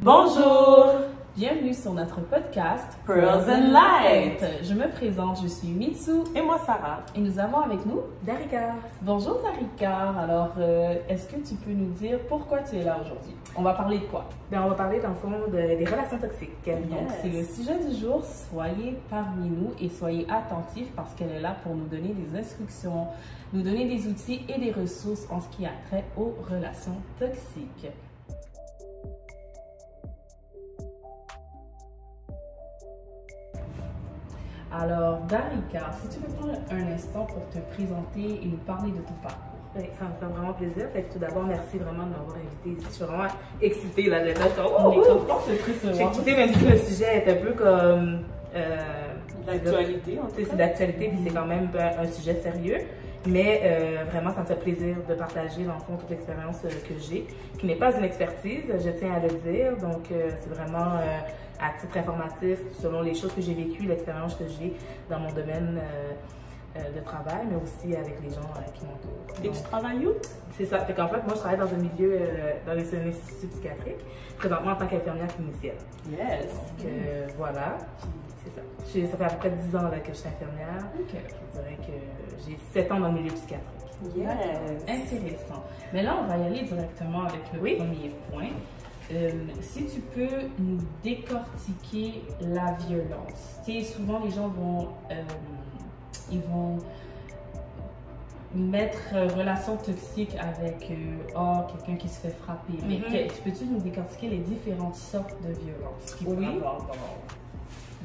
Bonjour! Bienvenue sur notre podcast Pearls and Light. Je me présente, je suis Mitsu Et moi, Sarah. et nous avons avec nous Darika. Bonjour Darika. Alors, est-ce que tu peux nous dire pourquoi tu es là aujourd'hui? On va parler de quoi? On va parler dans le fond des relations toxiques. Donc, c'est le sujet du jour. Soyez parmi nous et soyez attentifs parce qu'elle est là pour nous donner des instructions, nous donner des outils et des ressources en ce qui a trait aux relations toxiques. Alors, Darika, si tu veux prendre un instant pour te présenter et nous parler de ton parcours. Oui, ça me fait vraiment plaisir. Fait que tout d'abord, merci vraiment de m'avoir invité ici. Je suis vraiment excitée là, d'être là. On est content de te J'ai recevoir. excitée même si le sujet est un peu comme... L'actualité, c'est d'actualité, puis c'est quand même un sujet sérieux. Mais vraiment, ça me fait plaisir de partager, dans le fond, toute l'expérience que j'ai, qui n'est pas une expertise, je tiens à le dire. Donc, c'est vraiment à titre informatif, selon les choses que j'ai vécues, l'expérience que j'ai dans mon domaine de travail, mais aussi avec les gens qui m'entourent. Et tu travailles où? C'est ça. Fait qu'en fait, moi, je travaille dans un milieu, dans un institut psychiatrique, présentement en tant qu'infirmière clinicienne. Yes. Donc, voilà. C'est ça. Ça fait à peu près 10 ans là, que je suis infirmière. Ok. Je dirais que j'ai 7 ans dans le milieu psychiatrique. Yes. Intéressant. Mais là, on va y aller directement avec le premier point. Si tu peux nous décortiquer la violence. Tu sais, souvent les gens vont, ils vont mettre relation toxique avec quelqu'un qui se fait frapper. Mais peux-tu nous décortiquer les différentes sortes de violence qu'il peut y avoir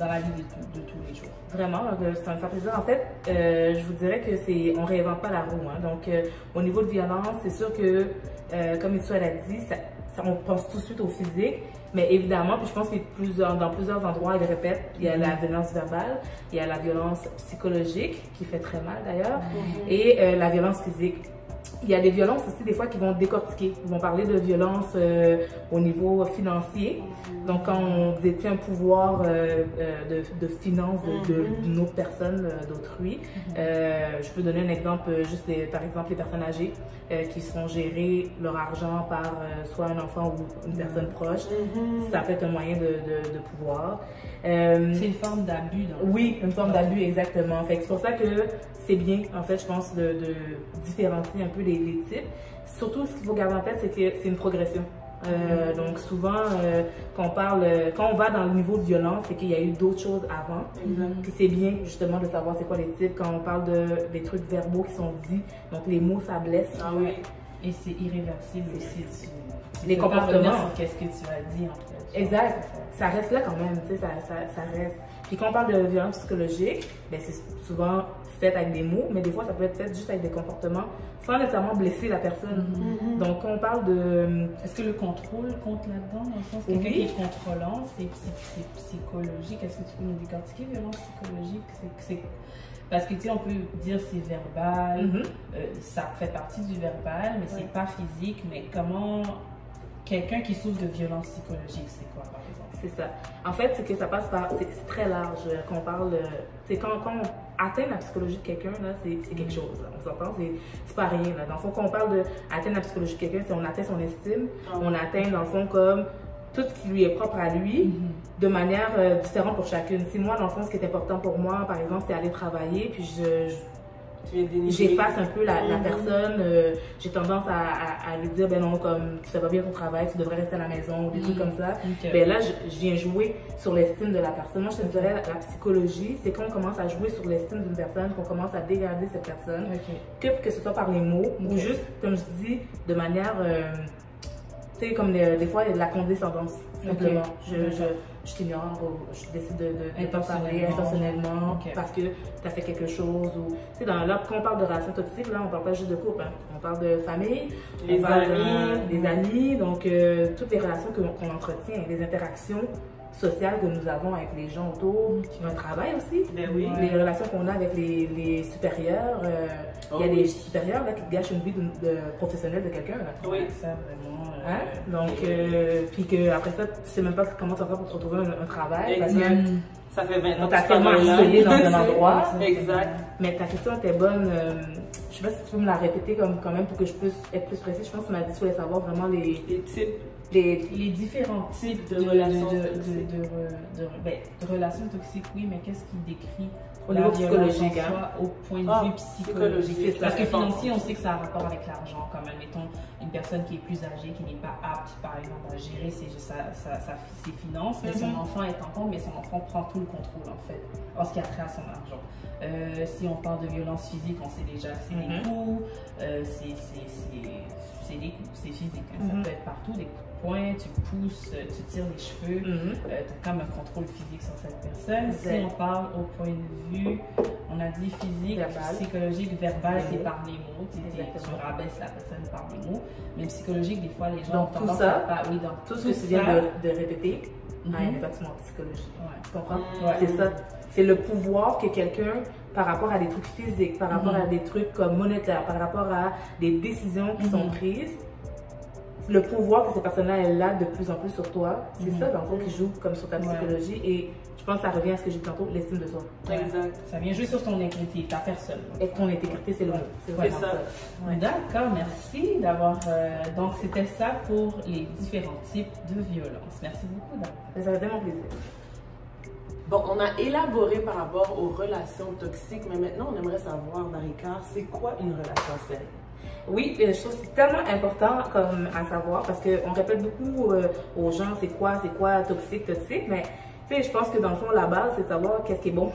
dans la vie de tous les jours? Vraiment, ça me fait plaisir. En fait, je vous dirais que on réinvente pas la roue. Hein. Donc, au niveau de violence, c'est sûr que, comme Mitsu a dit, on pense tout de suite au physique, mais évidemment, puis je pense que dans plusieurs endroits, ils répètent, il y a la violence verbale, il y a la violence psychologique, qui fait très mal d'ailleurs, et la violence physique. Il y a des violences aussi, des fois, qui vont décortiquer. Ils vont parler de violence au niveau financier. Donc, quand on détient un pouvoir de finance d'une autre personne, d'autrui. Je peux donner un exemple, par exemple, les personnes âgées qui se font gérer leur argent par soit un enfant ou une personne proche. Ça peut être un moyen de pouvoir. C'est une forme d'abus. Oui, une forme d'abus, exactement. Fait que c'est pour ça que c'est bien, en fait, je pense, de différencier un peu les types. Surtout, ce qu'il faut garder en tête, c'est que c'est une progression. Donc souvent, quand on va dans le niveau de violence, c'est qu'il y a eu d'autres choses avant. Puis c'est bien justement de savoir c'est quoi les types. Quand on parle des trucs verbaux qui sont dits, donc les mots ça blesse. Ah oui. Et c'est irréversible aussi. Les comportements. Qu'est-ce que tu as dit en fait? Exact. Ça reste là quand même, tu sais, ça reste. Puis quand on parle de violence psychologique, ben c'est souvent fait avec des mots, mais des fois ça peut être fait juste avec des comportements sans nécessairement blesser la personne. Donc quand on parle de... Est-ce que le contrôle compte là-dedans, dans le sens que quelqu'un qui est contrôlant, c'est psychologique? Est-ce que tu peux nous décortiquer violence psychologique? Parce que tu sais, on peut dire c'est verbal, ça fait partie du verbal, mais c'est pas physique. Mais comment quelqu'un qui souffre de violence psychologique, c'est quoi par exemple? C'est ça. En fait, c'est que ça passe par... C'est très large quand on parle... C'est quand on atteint la psychologie de quelqu'un, là, c'est quelque chose. Là. On s'entend, c'est pas rien. Là. Dans le fond, quand on parle d'atteindre la psychologie de quelqu'un, c'est on atteint son estime, on atteint, dans le fond, comme tout ce qui lui est propre à lui, de manière différente pour chacune. Si moi, dans le fond, ce qui est important pour moi, par exemple, c'est aller travailler, puis j'efface un peu la personne, j'ai tendance à lui dire, ben non, comme tu fais pas bien ton travail, tu devrais rester à la maison, des trucs comme ça. Ben là, je viens jouer sur l'estime de la personne. Moi, je te dirais, la psychologie, c'est quand on commence à jouer sur l'estime d'une personne, qu'on commence à dégrader cette personne, que ce soit par les mots, ou juste, comme je dis, de manière... tu sais, comme des fois, il y a de la condescendance, simplement. Je t'ignore ou je décide de t'en parler intentionnellement parce que tu as fait quelque chose. Ou, tu sais, là, quand on parle de relations toxiques, là, on ne parle pas juste de couple. Hein. On parle de famille, on parle des amis, donc toutes les relations qu'on entretient, les interactions sociales que nous avons avec les gens autour, un travail aussi, les relations qu'on a avec les supérieurs. Il y a des supérieurs là, qui gâchent une vie professionnelle de quelqu'un. Oui, ça vraiment. Hein? Donc, puis qu'après ça, tu sais même pas comment tu vas faire pour te retrouver un travail. Parce que ça fait 20 ans on t'a tellement harcelé dans un endroit. Exact. Mais ta question était bonne. je sais pas si tu peux me la répéter quand même pour que je puisse être plus précise. Je pense que tu m'as dit qu'il fallait savoir vraiment les types. Les différents types de relations de relations toxiques, oui, mais qu'est-ce qui décrit au niveau psychologique, au point de vue psychologique? Parce que financier, on sait que ça a un rapport avec l'argent, comme admettons une personne qui est plus âgée, qui n'est pas apte, par exemple, à gérer ses finances, mais son enfant est en compte, mais son enfant prend tout le contrôle, en fait, en ce qui a trait à son argent. Si on parle de violence physique, on sait déjà que c'est des coups, c'est physique, hein. Ça peut être partout, des coups de poing, tu pousses, tu tires les cheveux, tu as comme un contrôle physique sur cette personne. Si on parle au point de vue, on a dit physique, psychologique, verbal, c'est par les mots, tu rabaisses la personne par les mots, mais psychologique, des fois les gens ont tendance à pas, oui, dans tout ce que tu viens de répéter, a un bâtiment psychologique. Tu comprends? C'est ça. C'est le pouvoir que quelqu'un, par rapport à des trucs physiques, par rapport à des trucs comme monétaires, par rapport à des décisions qui sont prises, le pouvoir que cette personne-là, elle a de plus en plus sur toi, c'est ça, dans le fond, qui joue comme sur ta psychologie. Et je pense que ça revient à ce que j'ai dit tantôt, l'estime de soi. Exact. Ça vient juste sur ton intégrité, ta personne. Et ton intégrité, c'est le mot. C'est vraiment ça. D'accord, merci d'avoir... donc, c'était ça pour les différents types de violence. Merci beaucoup, ça fait tellement plaisir. Bon, on a élaboré par rapport aux relations toxiques, mais maintenant, on aimerait savoir, Marie-Claire, c'est quoi une relation saine? Oui, je trouve que c'est tellement important comme à savoir parce qu'on répète beaucoup aux gens c'est quoi toxique, mais tu sais, je pense que dans le fond, la base, c'est de savoir qu'est-ce qui est bon.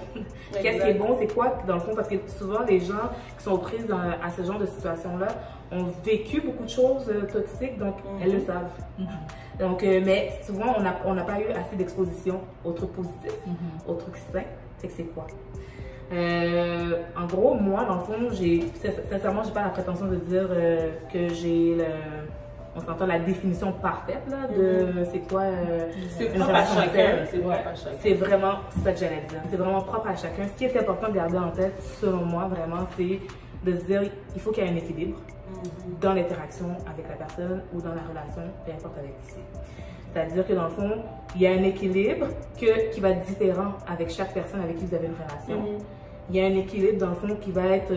Qu'est-ce qui est bon, c'est quoi dans le fond, parce que souvent, les gens qui sont prises à ce genre de situation-là ont vécu beaucoup de choses toxiques, donc elles le savent. Donc, mais souvent, on n'a pas eu assez d'exposition aux trucs positifs, aux trucs sains. C'est que c'est quoi? En gros, moi, dans le fond, sincèrement, j'ai pas la prétention de dire que j'ai on s'entend la définition parfaite là, de c'est quoi une relation saine. C'est vraiment ça que j'allais dire. C'est vraiment propre à chacun. Ce qui est important de garder en tête, selon moi, vraiment, c'est de se dire il faut qu'il y ait un équilibre dans l'interaction avec la personne ou dans la relation, peu importe avec qui c'est. C'est-à-dire que dans le fond, il y a un équilibre qui va être différent avec chaque personne avec qui vous avez une relation. Il y a un équilibre dans le fond qui va être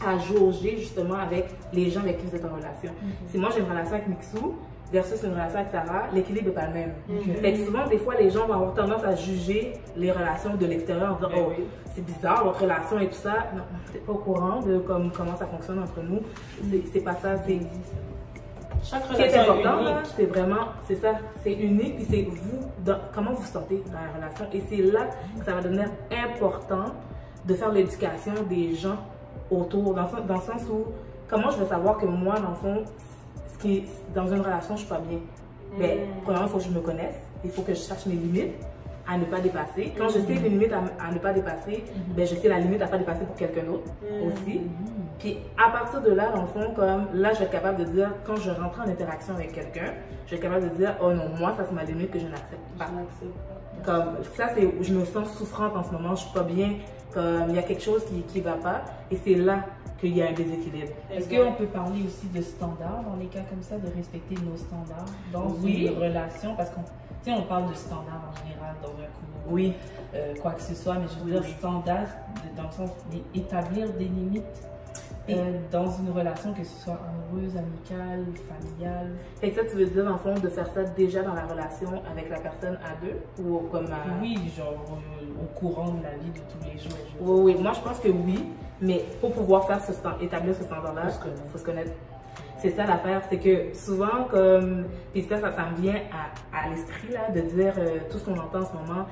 à jauger justement avec les gens avec qui vous êtes en relation. Si moi j'ai une relation avec Mixou versus une relation avec Sarah, l'équilibre n'est pas le même. Fait que souvent, des fois, les gens vont avoir tendance à juger les relations de l'extérieur en disant oh, c'est bizarre votre relation et tout ça. Non, t'es pas au courant de comment ça fonctionne entre nous. C'est pas ça. Chaque relation qui est important, c'est vraiment, c'est ça, c'est unique, puis c'est vous, comment vous sentez dans la relation. Et c'est là que ça va devenir important de faire l'éducation des gens autour, dans le sens où, comment je vais savoir que moi, dans le fond, dans une relation, je suis pas bien? Ben, premièrement, il faut que je me connaisse, il faut que je cherche mes limites à ne pas dépasser. Quand je sais les limites à ne pas dépasser, ben, je sais la limite à ne pas dépasser pour quelqu'un d'autre aussi. Puis à partir de là, dans le fond, là, je vais être capable de dire, quand je rentre en interaction avec quelqu'un, je vais être capable de dire, oh non, moi, ça c'est ma limite que je n'accepte pas. Comme ça, c'est je me sens souffrante en ce moment, je suis pas bien, comme il y a quelque chose qui va pas, et c'est là qu'il y a un déséquilibre. Est-ce qu'on peut parler aussi de standards dans les cas comme ça, de respecter nos standards dans une relation? Parce qu'on parle de standards en général dans un couple, quoi que ce soit, mais je veux dire standards dans le sens d'établir des limites dans une relation, que ce soit amoureuse, amicale, familiale. Et ça, tu veux dire, en fond, de faire ça déjà dans la relation avec la personne à deux ou comme Oui, genre au courant de la vie de tous les jours. Oui, moi je pense que oui, mais pour pouvoir faire établir ce standard-là, il faut se connaître. C'est ça l'affaire, c'est que souvent, puis ça me vient à l'esprit là, de dire tout ce qu'on entend en ce moment,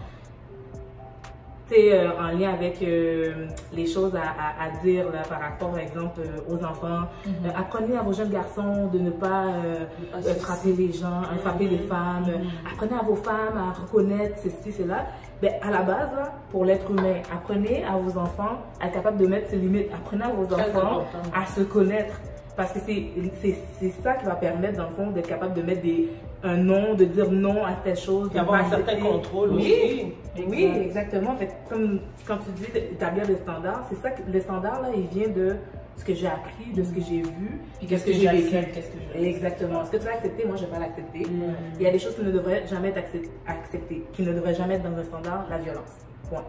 en lien avec les choses à dire là, par rapport, par exemple, aux enfants. Apprenez à vos jeunes garçons de ne pas frapper les gens, frapper les femmes. Apprenez à vos femmes à reconnaître ceci, cela. Ben, à la base, là, pour l'être humain, apprenez à vos enfants à être capables de mettre ses limites. Apprenez à vos enfants à se connaître. Parce que c'est ça qui va permettre, dans le fond, d'être capable de mettre un nom, de dire non à telle chose. D'avoir un certain contrôle aussi. Oui, exactement. En fait, comme quand tu dis d'établir des standards, c'est ça que le standard, là, il vient de ce que j'ai appris, de ce que j'ai vu, puis qu'est-ce que j'ai vécu. Exactement. Ce que tu vas accepter, moi, je ne vais pas l'accepter. Il y a des choses qui ne devraient jamais être acceptées, qui ne devraient jamais être dans un standard, la violence. Point.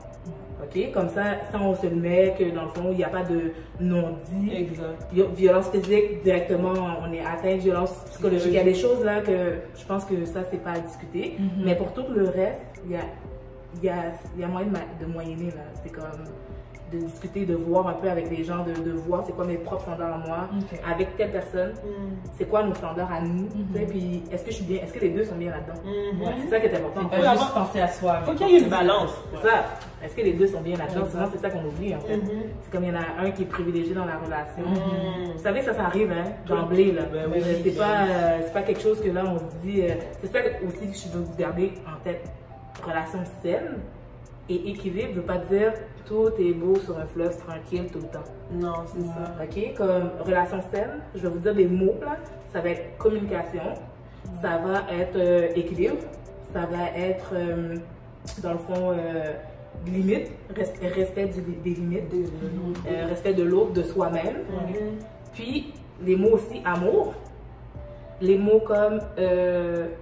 OK? Comme ça on se met que dans le fond, il n'y a pas de non-dit. Exact. Violence physique, directement, on est atteint. Violence psychologique. Il y a des choses là que je pense que ça, c'est pas à discuter. Mais pour tout le reste, il y a moyen de moyenner là. C'est comme de discuter, de voir un peu avec les gens, de voir c'est quoi mes propres standards à moi, avec telle personne, c'est quoi nos standards à nous, tu sais, puis est-ce que je suis bien, est-ce que les deux sont bien là-dedans? C'est ça qui est important. Pas juste penser à soi. Faut qu'il y ait une balance. C'est ça. Est-ce que les deux sont bien là-dedans? Souvent, c'est ça qu'on oublie, en fait. C'est comme il y en a un qui est privilégié dans la relation. Vous savez, ça arrive, hein, d'emblée, là. C'est pas quelque chose que là, on se dit... c'est ça aussi que je veux vous garder en tête. Relation saine et équilibre ne veut pas dire tout est beau sur un fleuve tranquille tout le temps. Non, c'est ça. OK? Comme relation saine, je vais vous dire des mots, là. Ça va être communication, ça va être équilibre, ça va être, dans le fond, limite, respect des limites, respect de l'autre, de soi-même. Puis, les mots aussi amour, les mots comme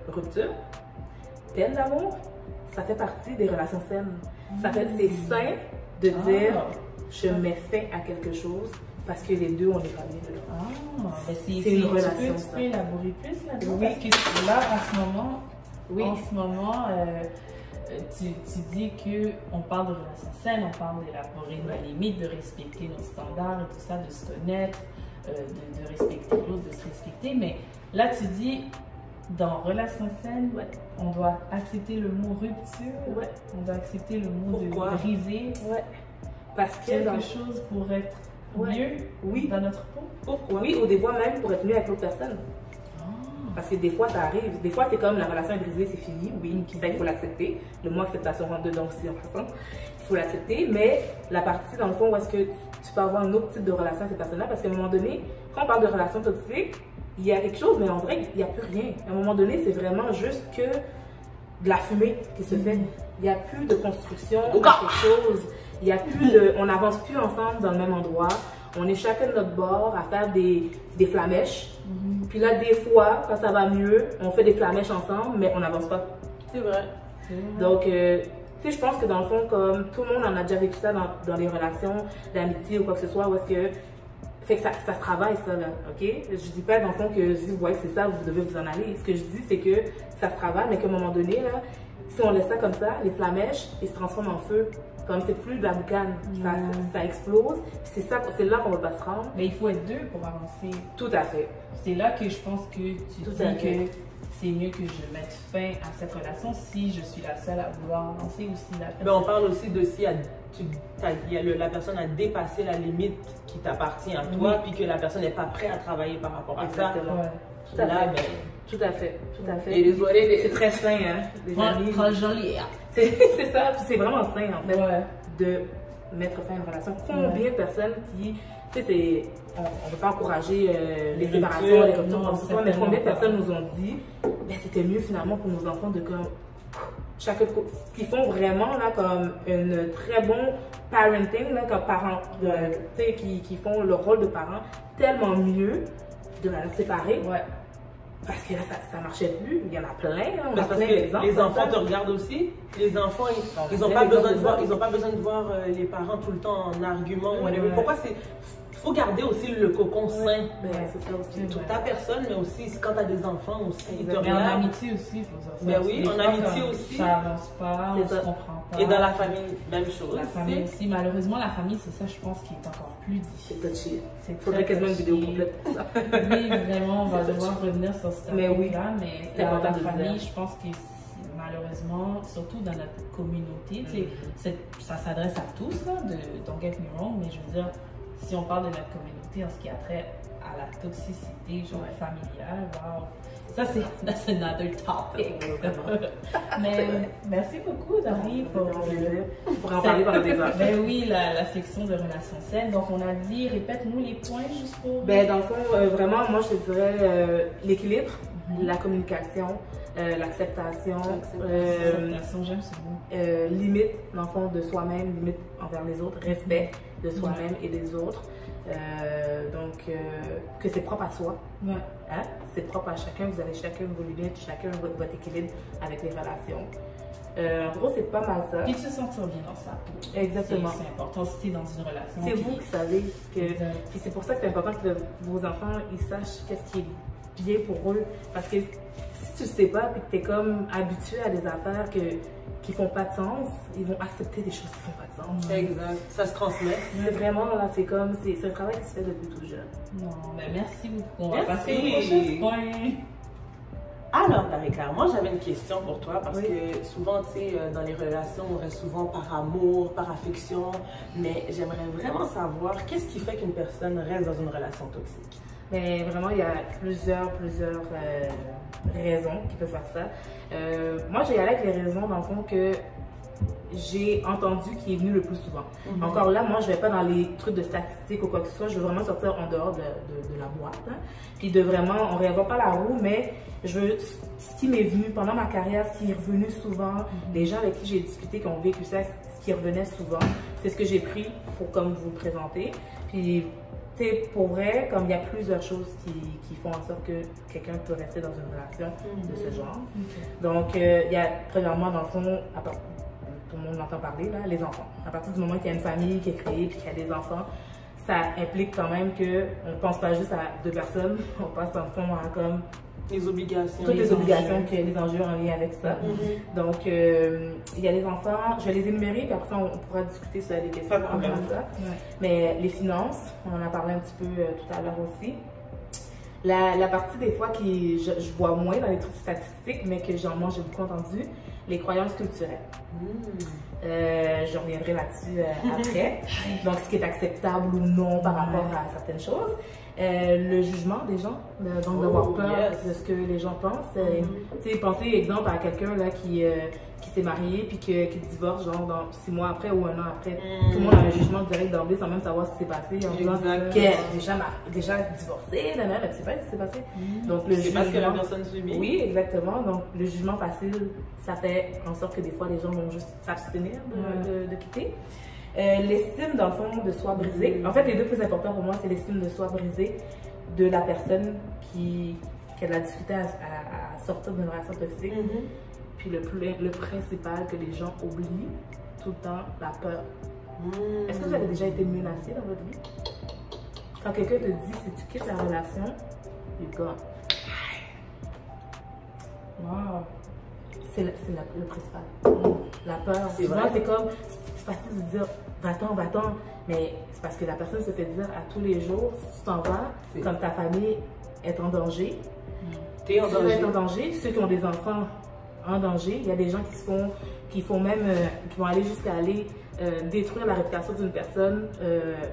rupture, peine d'amour, ça fait partie des relations saines. Ça fait c'est sain de dire je mets fin à quelque chose parce que les deux on est pas bien. C'est une relation. Tu peux élaborer plus là-dedans? Parce que là, en ce moment, tu dis qu'on parle de relations saines, on parle d'élaborer nos limites, de respecter nos standards et tout ça, de se connaître, de respecter l'autre, de se respecter. Mais là, tu dis, dans relation saine, on doit accepter le mot rupture, on doit accepter le mot de briser. Parce que quelque chose pour être mieux dans notre peau. Pourquoi? Oui, ou des fois même pour être mieux avec l'autre personne. Parce que des fois, ça arrive. Des fois, c'est comme la relation est brisée, c'est fini. Oui, ça, il faut l'accepter. Le mot acceptation rentre dedans aussi en passant. Il faut l'accepter. Mais la partie, dans le fond, où est-ce que tu peux avoir un autre type de relation avec cette personne-là? Parce qu'à un moment donné, quand on parle de relation toxique, il y a quelque chose, mais en vrai, il n'y a plus rien. À un moment donné, c'est vraiment juste que de la fumée qui se fait. Il n'y a plus de construction, quelque chose. Il y a plus de... On n'avance plus ensemble dans le même endroit. On est chacun de notre bord à faire des flamèches. Puis là, des fois, quand ça va mieux, on fait des flamèches ensemble, mais on n'avance pas. C'est vrai. Donc, tu sais, je pense que dans le fond, comme tout le monde en a déjà vécu ça dans les relations d'amitié ou quoi que ce soit, où est-ce que... Fait que ça se travaille, ça, là, OK? Je dis pas, dans le fond, que si vous voyez que c'est ça, vous devez vous en aller. Ce que je dis, c'est que ça se travaille, mais qu'à un moment donné, là, si on laisse ça comme ça, les flamèches, ils se transforment en feu. Comme c'est plus de la boucane, ça explose. C'est là qu'on va pas se rendre. Mais il faut être deux pour avancer. Tout à fait. C'est là que je pense que tu dis que c'est mieux que je mette fin à cette relation si je suis la seule à vouloir avancer ou si la personne... Mais on parle aussi de si la personne a dépassé la limite qui t'appartient à toi, puis que la personne n'est pas prête à travailler par rapport à ça. Tout à fait. Tout à fait. Tout à fait. Et c'est très sain, hein? Les amis. C'est ça, c'est vraiment sain, en fait, de mettre fin à une relation. Combien de personnes qui... Tu sais, on ne veut pas encourager les séparations, les ruptures, mais combien de personnes nous ont dit ben, c'était mieux finalement pour nos enfants de comme chacun qui font vraiment là comme un très bon parenting là, comme parents, tu sais, qui font le rôle de parents tellement mieux de la séparer. Parce que là, ça marchait plus. Il y en a plein. Hein, parce que les enfants te regardent aussi. Les enfants, ils n'ont pas besoin de voir les parents tout le temps en argument. Pourquoi c'est... Il faut garder aussi le cocon sain. C'est ça aussi. Toute ta personne, mais aussi quand tu as des enfants aussi. Mais en amitié aussi, il faut ça. Ben oui, en amitié aussi. Ça avance pas, on se comprend pas. Et dans la famille, même chose. La famille aussi. Malheureusement, la famille, c'est ça, je pense, qui est encore plus difficile. C'est touché. Il faudrait quasiment une vidéo complète pour ça. Oui, vraiment, on va devoir revenir sur ce topic-là. Mais dans la famille, je pense que malheureusement, surtout dans notre communauté, ça s'adresse à tous, là, don't get me wrong, mais je veux dire, si on parle de notre communauté en ce qui a trait à la toxicité genre familiale, wow. Ça c'est another topic. Mais merci beaucoup Dari pour en parler pendant des heures. Ben oui, la section de relations saines. Donc on a dit, répète-nous les points juste pour... Ben dans le fond, vraiment, moi je te dirais l'équilibre, la communication, l'acceptation, j'aime ce mot. Limite, dans le fond, de soi-même, limite envers les autres, respect de soi-même et des autres. Donc, que c'est propre à soi. Hein? C'est propre à chacun. Vous avez chacun vos limites, chacun votre équilibre avec les relations. En gros, c'est pas mal ça. Puis de se sentir bien dans sa peau. Exactement. C'est important si dans une relation. C'est vous qui savez que. Puis c'est pour ça que c'est important que vos enfants ils sachent qu'est-ce qui est bien pour eux. Parce que si tu le sais pas, puis que tu es comme habitué à des affaires qui font pas de sens, ils vont accepter des choses qui font pas de sens. Exact. Ça se transmet. Mais vraiment, là, c'est comme. C'est un travail qui se fait depuis tout jeune. Non, mais merci beaucoup. On Merci. va passer au prochain point. Alors, Tarika, moi j'avais une question pour toi parce que souvent, tu sais, dans les relations, on reste souvent par amour, par affection, mais j'aimerais vraiment savoir qu'est-ce qui fait qu'une personne reste dans une relation toxique? Mais vraiment, il y a plusieurs raisons qui peuvent faire ça. Moi, j'ai allé avec les raisons, dans le fond, que j'ai entendu qui est venu le plus souvent. Encore là, moi, je vais pas dans les trucs de statistiques ou quoi que ce soit. Je veux vraiment sortir en dehors de la boîte. Hein. Puis de vraiment, on réinvente pas la roue, mais je veux ce qui m'est venu pendant ma carrière, ce qui est revenu souvent, les gens avec qui j'ai discuté, qui ont vécu ça, ce qui revenait souvent, c'est ce que j'ai pris pour comme vous le présenter. Puis, tu sais, pour vrai, comme il y a plusieurs choses qui font en sorte que quelqu'un peut rester dans une relation de ce genre. Donc, il y a, premièrement, dans le fond, tout le monde entend parler, là, les enfants. À partir du moment qu'il y a une famille qui est créée et qu'il y a des enfants, ça implique quand même qu'on ne pense pas juste à deux personnes, on passe en fond à comme les obligations. Toutes les obligations, que les enjeux en lien avec ça. Donc, il y a les enfants, je vais les énumérer, puis après on pourra discuter sur des questions comme ça. Mais les finances, on en a parlé un petit peu tout à l'heure aussi. La partie des fois qui je vois moins dans les trucs statistiques, mais que j'ai beaucoup entendu, les croyances culturelles. Je reviendrai là-dessus après. Donc, ce qui est acceptable ou non par rapport à certaines choses. Le jugement des gens, donc d'avoir peur de ce que les gens pensent. Tu sais, pensez, exemple, à quelqu'un là qui s'est marié puis qui divorce genre dans 6 mois après ou 1 an après. Tout le monde a un jugement direct d'emblée sans même savoir ce qui s'est passé. En disant qu'elle est déjà divorcée, mais tu sais pas ce qui s'est passé. Donc le jugement. C'est parce que la personne subit. Oui, exactement. Donc le jugement facile, ça fait en sorte que des fois les gens vont juste s'abstenir de quitter. L'estime, dans le fond, de soi brisée. En fait, les deux plus importants pour moi, c'est l'estime de soi brisée de la personne qui a de la difficulté à sortir d'une relation toxique. Puis le principal que les gens oublient tout le temps, la peur. Est-ce que vous avez déjà été menacé dans votre vie? Quand quelqu'un te dit, si tu quittes la relation, you're gone. Wow. C'est le principal. La peur. C'est vrai, c'est comme, c'est facile de dire, va-t'en, mais c'est parce que la personne se fait dire à tous les jours, si tu t'en vas, comme ta famille est en danger. T'es en danger. Tu es en danger. Ceux qui ont des enfants en danger, il y a des gens qui vont aller jusqu'à aller détruire la réputation d'une personne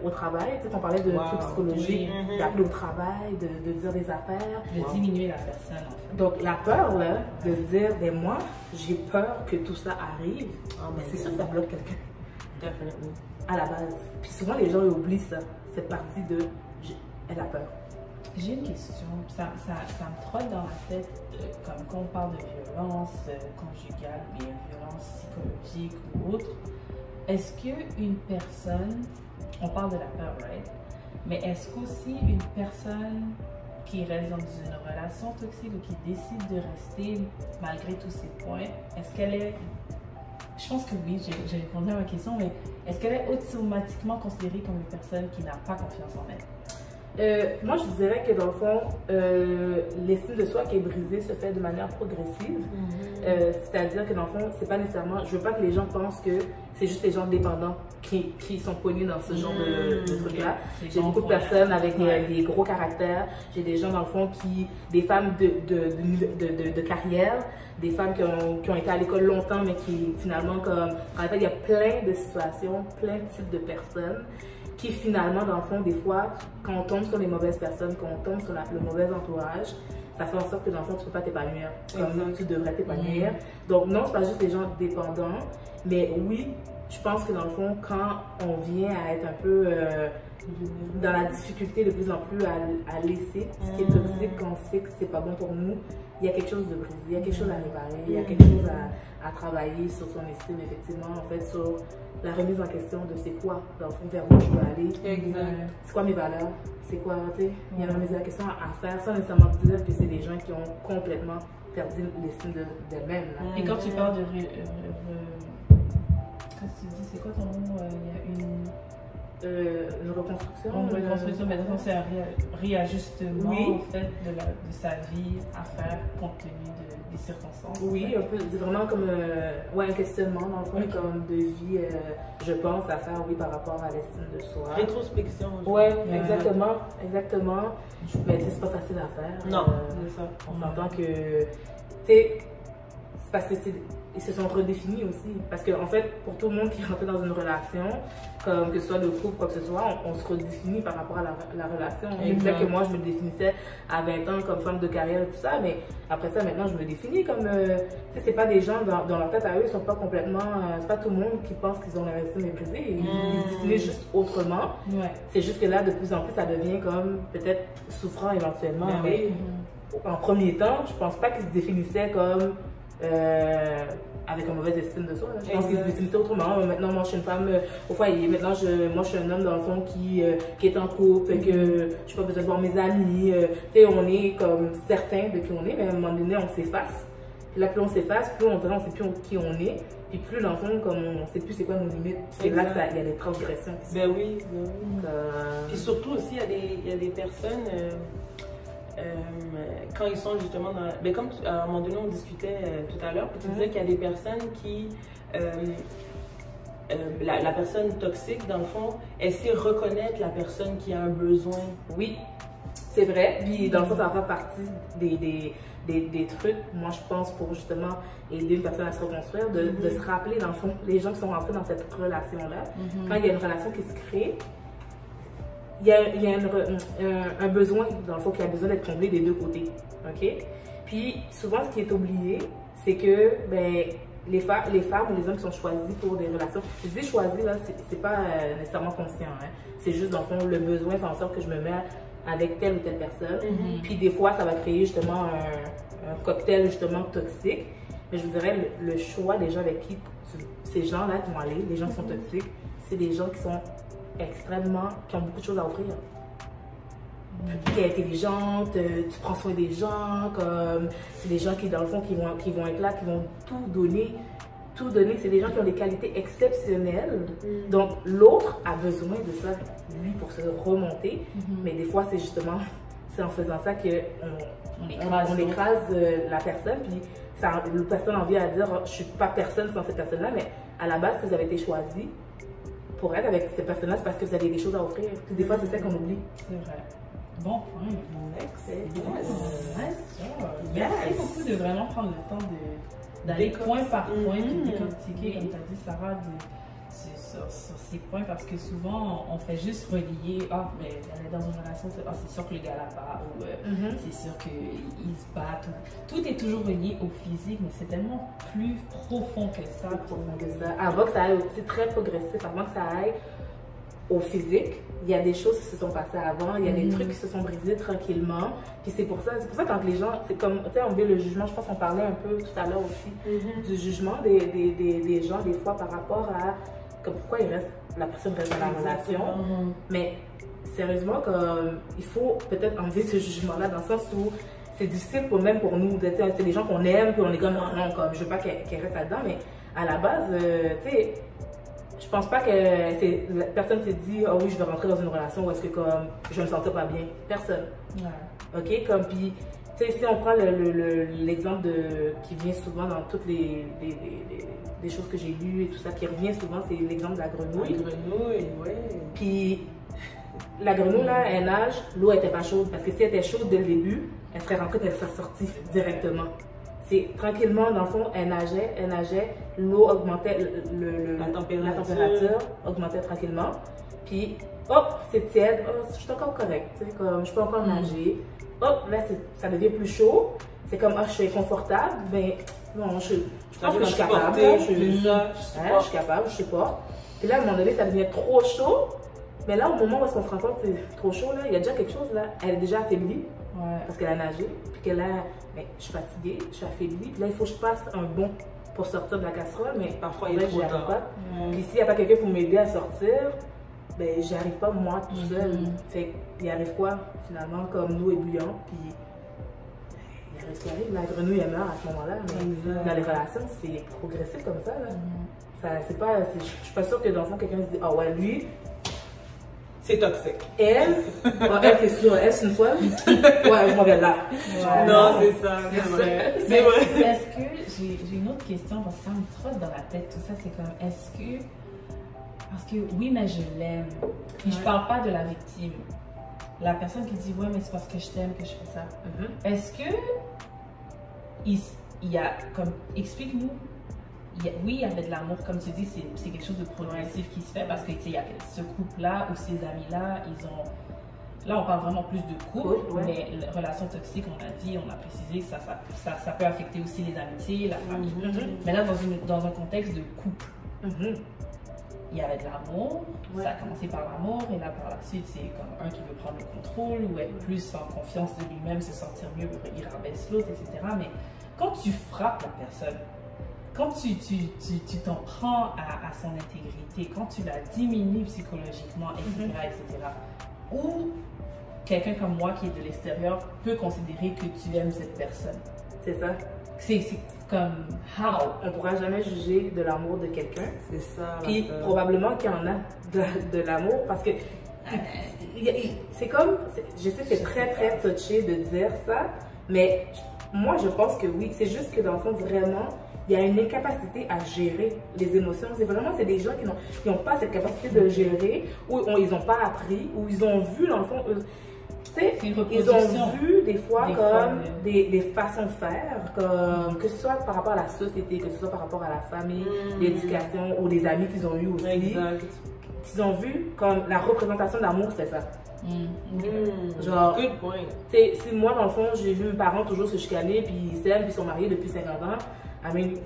au travail. Tu sais, on parlait de trucs psychologiques, d'appeler au travail, de dire des affaires. De diminuer la personne, en fait. Donc, la peur, là, de se dire, ben moi, j'ai peur que tout ça arrive, c'est sûr que ça bloque quelqu'un. Definitely. À la base. Puis souvent, les gens oublient ça, cette partie de elle a peur. J'ai une question, ça me trotte dans la tête, comme quand on parle de violence conjugale, bien violence psychologique ou autre. Est-ce qu'une personne, on parle de la peur, right? Mais est-ce qu'aussi une personne qui reste dans une relation toxique ou qui décide de rester malgré tous ces points, est-ce qu'elle est... Je pense que oui, j'ai répondu à ma question, mais est-ce qu'elle est automatiquement considérée comme une personne qui n'a pas confiance en elle? Moi, je dirais que dans le fond, l'estime de soi qui est brisée se fait de manière progressive. C'est-à-dire que dans le fond, c'est pas nécessairement. Je veux pas que les gens pensent que c'est juste les gens dépendants qui sont connus dans ce genre de trucs-là. J'ai beaucoup de personnes avec des gros caractères. J'ai des gens, dans le fond, des femmes de carrière, des femmes qui ont été à l'école longtemps, mais qui finalement, comme. En fait, il y a plein de situations, plein de types de personnes qui finalement, dans le fond, des fois, quand on tombe sur les mauvaises personnes, quand on tombe sur le mauvais entourage, ça fait en sorte que dans le fond, tu ne peux pas t'épanouir comme tu devrais t'épanouir. Donc non, c'est pas juste des gens dépendants, mais oui, je pense que dans le fond, quand on vient à être un peu dans la difficulté de plus en plus à laisser ce qui est toxique quand on sait que c'est pas bon pour nous. Il y a quelque chose de brisé, il y a quelque chose à réparer, il y a quelque chose à travailler sur son estime, effectivement, en fait, sur la remise en question de c'est quoi, dans le fond, vers où je veux aller, c'est quoi mes valeurs, c'est quoi, tu sais, il y a une remise en question à faire, sans nécessairement dire que c'est des gens qui ont complètement perdu l'estime d'elles-mêmes. Et quand tu parles de qu'est-ce que tu dis, c'est quoi ton mot? Il y a une reconstruction. Une reconstruction, mais c'est un réajustement en fait, de sa vie à faire compte tenu des circonstances. Oui, un peu, vraiment comme un questionnement dans le fond, comme de vie, je pense, à faire, oui, par rapport à l'estime de soi. Rétrospection. Oui, exactement, exactement. Mais c'est pas facile à faire. Non, c'est ça. On s'entend que, tu sais, c'est parce que ils se sont redéfinis aussi. Parce qu'en fait, pour tout le monde qui rentre dans une relation, comme que ce soit de couple, quoi que ce soit, on se redéfinit par rapport à la relation. Peut-être que moi, je me définissais à 20 ans comme femme de carrière et tout ça, mais après ça, maintenant, je me définis comme... tu sais, c'est pas des gens, dans leur tête à eux, ils sont pas complètement... c'est pas tout le monde qui pense qu'ils ont leur estime méprisée. Ils se définissent juste autrement. C'est juste que là, de plus en plus, ça devient comme peut-être souffrant éventuellement. Mais en premier temps, je pense pas qu'ils se définissaient comme... avec une mauvaise estime de soi. Je pense qu'ils se définissaient autrement. Maintenant, moi, je suis une femme au foyer. Maintenant, moi, je suis un homme, dans le fond, qui est en couple, que je n'ai pas besoin de voir mes amis. Tu sais, on est comme certains de qui on est, mais à un moment donné, on s'efface. Puis là, plus on s'efface, plus on dirait on ne sait plus qui on est. Puis plus, dans le fond, comme on ne sait plus c'est quoi nos limites. C'est là qu'il y a des transgressions. Ben oui. Puis surtout aussi, il y a des personnes... quand ils sont justement dans... Ben comme à un moment donné, on discutait tout à l'heure, tu disais qu'il y a des personnes qui... la personne toxique, dans le fond, elle sait reconnaître la personne qui a un besoin. Oui, c'est vrai. Puis dans le fond, ça va faire partie des trucs, moi je pense, pour justement aider une personne à se reconstruire, de se rappeler, dans le fond, les gens qui sont rentrés dans cette relation-là, quand il y a une relation qui se crée, il y a un besoin, dans le fond, qui a besoin d'être comblé des deux côtés. OK? Puis, souvent, ce qui est oublié, c'est que ben, les femmes ou les hommes qui sont choisis pour des relations, je dis choisis, là, c'est pas nécessairement conscient. Hein? C'est juste, dans le fond, le besoin fait en sorte que je me mets avec telle ou telle personne. Puis, des fois, ça va créer justement un cocktail, justement, toxique. Mais je vous dirais, le choix des gens avec qui ces gens-là vont aller, les gens qui sont toxiques, c'est des gens qui sont extrêmement, qui ont beaucoup de choses à offrir. Qui est intelligente, tu prends soin des gens, comme c'est des gens qui, dans le fond, qui vont être là, qui vont tout donner. Tout donner, c'est des gens qui ont des qualités exceptionnelles. Donc, l'autre a besoin de ça, lui, pour se remonter. Mais des fois, c'est justement, c'est en faisant ça qu'on écrase la personne. Puis, la personne a envie à dire, je suis pas personne sans cette personne-là, mais à la base, si vous avez été choisi pour être avec cette personne-là, c'est parce que vous avez des choses à offrir. Puis des fois, c'est ça qu'on oublie. C'est vrai. Bon, excellent. Merci beaucoup de vraiment prendre le temps d'aller point par point, de décortiquer, comme tu as dit, Sarah, sur ces points, parce que souvent, on fait juste relier, mais elle est dans une relation, c'est sûr que le gars là-bas, ou c'est sûr qu'ils se battent. Tout est toujours relié au physique, mais c'est tellement plus profond que ça. Avant que ça aille, c'est très progressif, avant que ça aille au physique, il y a des choses qui se sont passées avant, il y a des trucs qui se sont brisés tranquillement. Puis c'est pour ça quand les gens, c'est comme, tu sais, on veut le jugement, je pense qu'on parlait un peu tout à l'heure aussi, du jugement des gens, des fois, par rapport à pourquoi la personne reste dans la relation. Mais sérieusement, il faut peut-être enlever ce jugement-là dans le sens où c'est difficile même pour nous. C'est des gens qu'on aime, puis on est comme non, je veux pas qu'elle reste là-dedans, mais à la base, tu sais, je pense pas que la personne s'est dit oh oui, je vais rentrer dans une relation où est-ce que comme je me sentais pas bien. Personne. OK, comme puis tu sais, si on prend l'exemple qui vient souvent dans toutes les choses que j'ai lues et tout ça, qui revient souvent, c'est l'exemple de la grenouille. La grenouille, ouais. Puis la grenouille, là, elle nage, l'eau n'était pas chaude. Parce que si elle était chaude dès le début, elle serait rentrée, elle serait sortie directement. C'est tranquillement, dans le fond, elle nageait, l'eau augmentait, la température augmentait tranquillement. Puis, hop, c'est tiède, oh, je suis encore correcte, comme je peux encore nager. Hop, là, ça devient plus chaud. C'est comme, je suis confortable, mais non, je pense que je suis capable. Je suis capable, je supporte. Puis là, à un moment donné, ça devient trop chaud. Mais là, au moment où on se rend compte que c'est trop chaud, là, il y a déjà quelque chose, là. Elle est déjà affaiblie. Parce qu'elle a nagé. Puis qu'elle a, mais je suis fatiguée, je suis affaiblie. Puis là, il faut que je fasse un bond pour sortir de la casserole. Mais parfois, il est trop tard. Pas. Puis s'il n'y a pas quelqu'un pour m'aider à sortir, ben, j'y arrive pas moi tout seul. Fait qu'il arrive quoi, finalement, comme l'eau est bouillante. Puis il arrive ce qui arrive. La grenouille, elle meurt à ce moment-là. Mais dans les relations, c'est progressif comme ça, là. C'est pas, je suis pas sûre que dans le fond, quelqu'un se dit, ah ouais, lui, c'est toxique. Elle, c'est sûr, elle, c'est une fois. Ouais, je m'en vais là. Non, c'est ça. C'est vrai. Est-ce que, j'ai une autre question, parce que ça me trotte dans la tête, tout ça, c'est comme, est-ce que, parce que oui, mais je l'aime. Puis je parle pas de la victime. La personne qui dit, ouais, mais c'est parce que je t'aime que je fais ça. Est-ce que, il y a, comme, explique-nous. Oui, il y avait de l'amour, comme tu dis, c'est quelque chose de progressif qui se fait parce que il y a ce couple-là ou ces amis-là, ils ont. Là, on parle vraiment plus de couple, mais les relations toxiques, on a dit, on a précisé que ça peut affecter aussi les amitiés, la famille. Mais là, dans un contexte de couple, il y avait de l'amour, ça a commencé par l'amour, et là, par la suite, c'est comme un qui veut prendre le contrôle ou être plus en confiance de lui-même, se sentir mieux, il rabaisse l'autre, etc. Mais quand tu frappes la personne, quand tu t'en prends à son intégrité, quand tu la diminues psychologiquement, etc., etc., ou quelqu'un comme moi qui est de l'extérieur peut considérer que tu aimes cette personne. C'est ça. C'est comme, how? On ne pourra jamais juger de l'amour de quelqu'un. C'est ça. Puis probablement qu'il y en a de l'amour parce que c'est comme, je sais que c'est très touché de dire ça, mais moi je pense que oui, c'est juste que dans le fond vraiment, il y a une incapacité à gérer les émotions. C'est des gens qui n'ont pas cette capacité de gérer, ou ils n'ont pas appris, ou ils ont vu, dans le fond, ils ont vu des fois des façons de faire, comme, que ce soit par rapport à la société, que ce soit par rapport à la famille, l'éducation, ou les amis qu'ils ont eu aussi. Exact. Ils ont vu comme la représentation de l'amour, c'est ça. Genre, good point. Si moi, dans le fond, j'ai vu mes parents toujours se chicaner, puis ils s'aiment, puis ils sont mariés depuis 50 ans.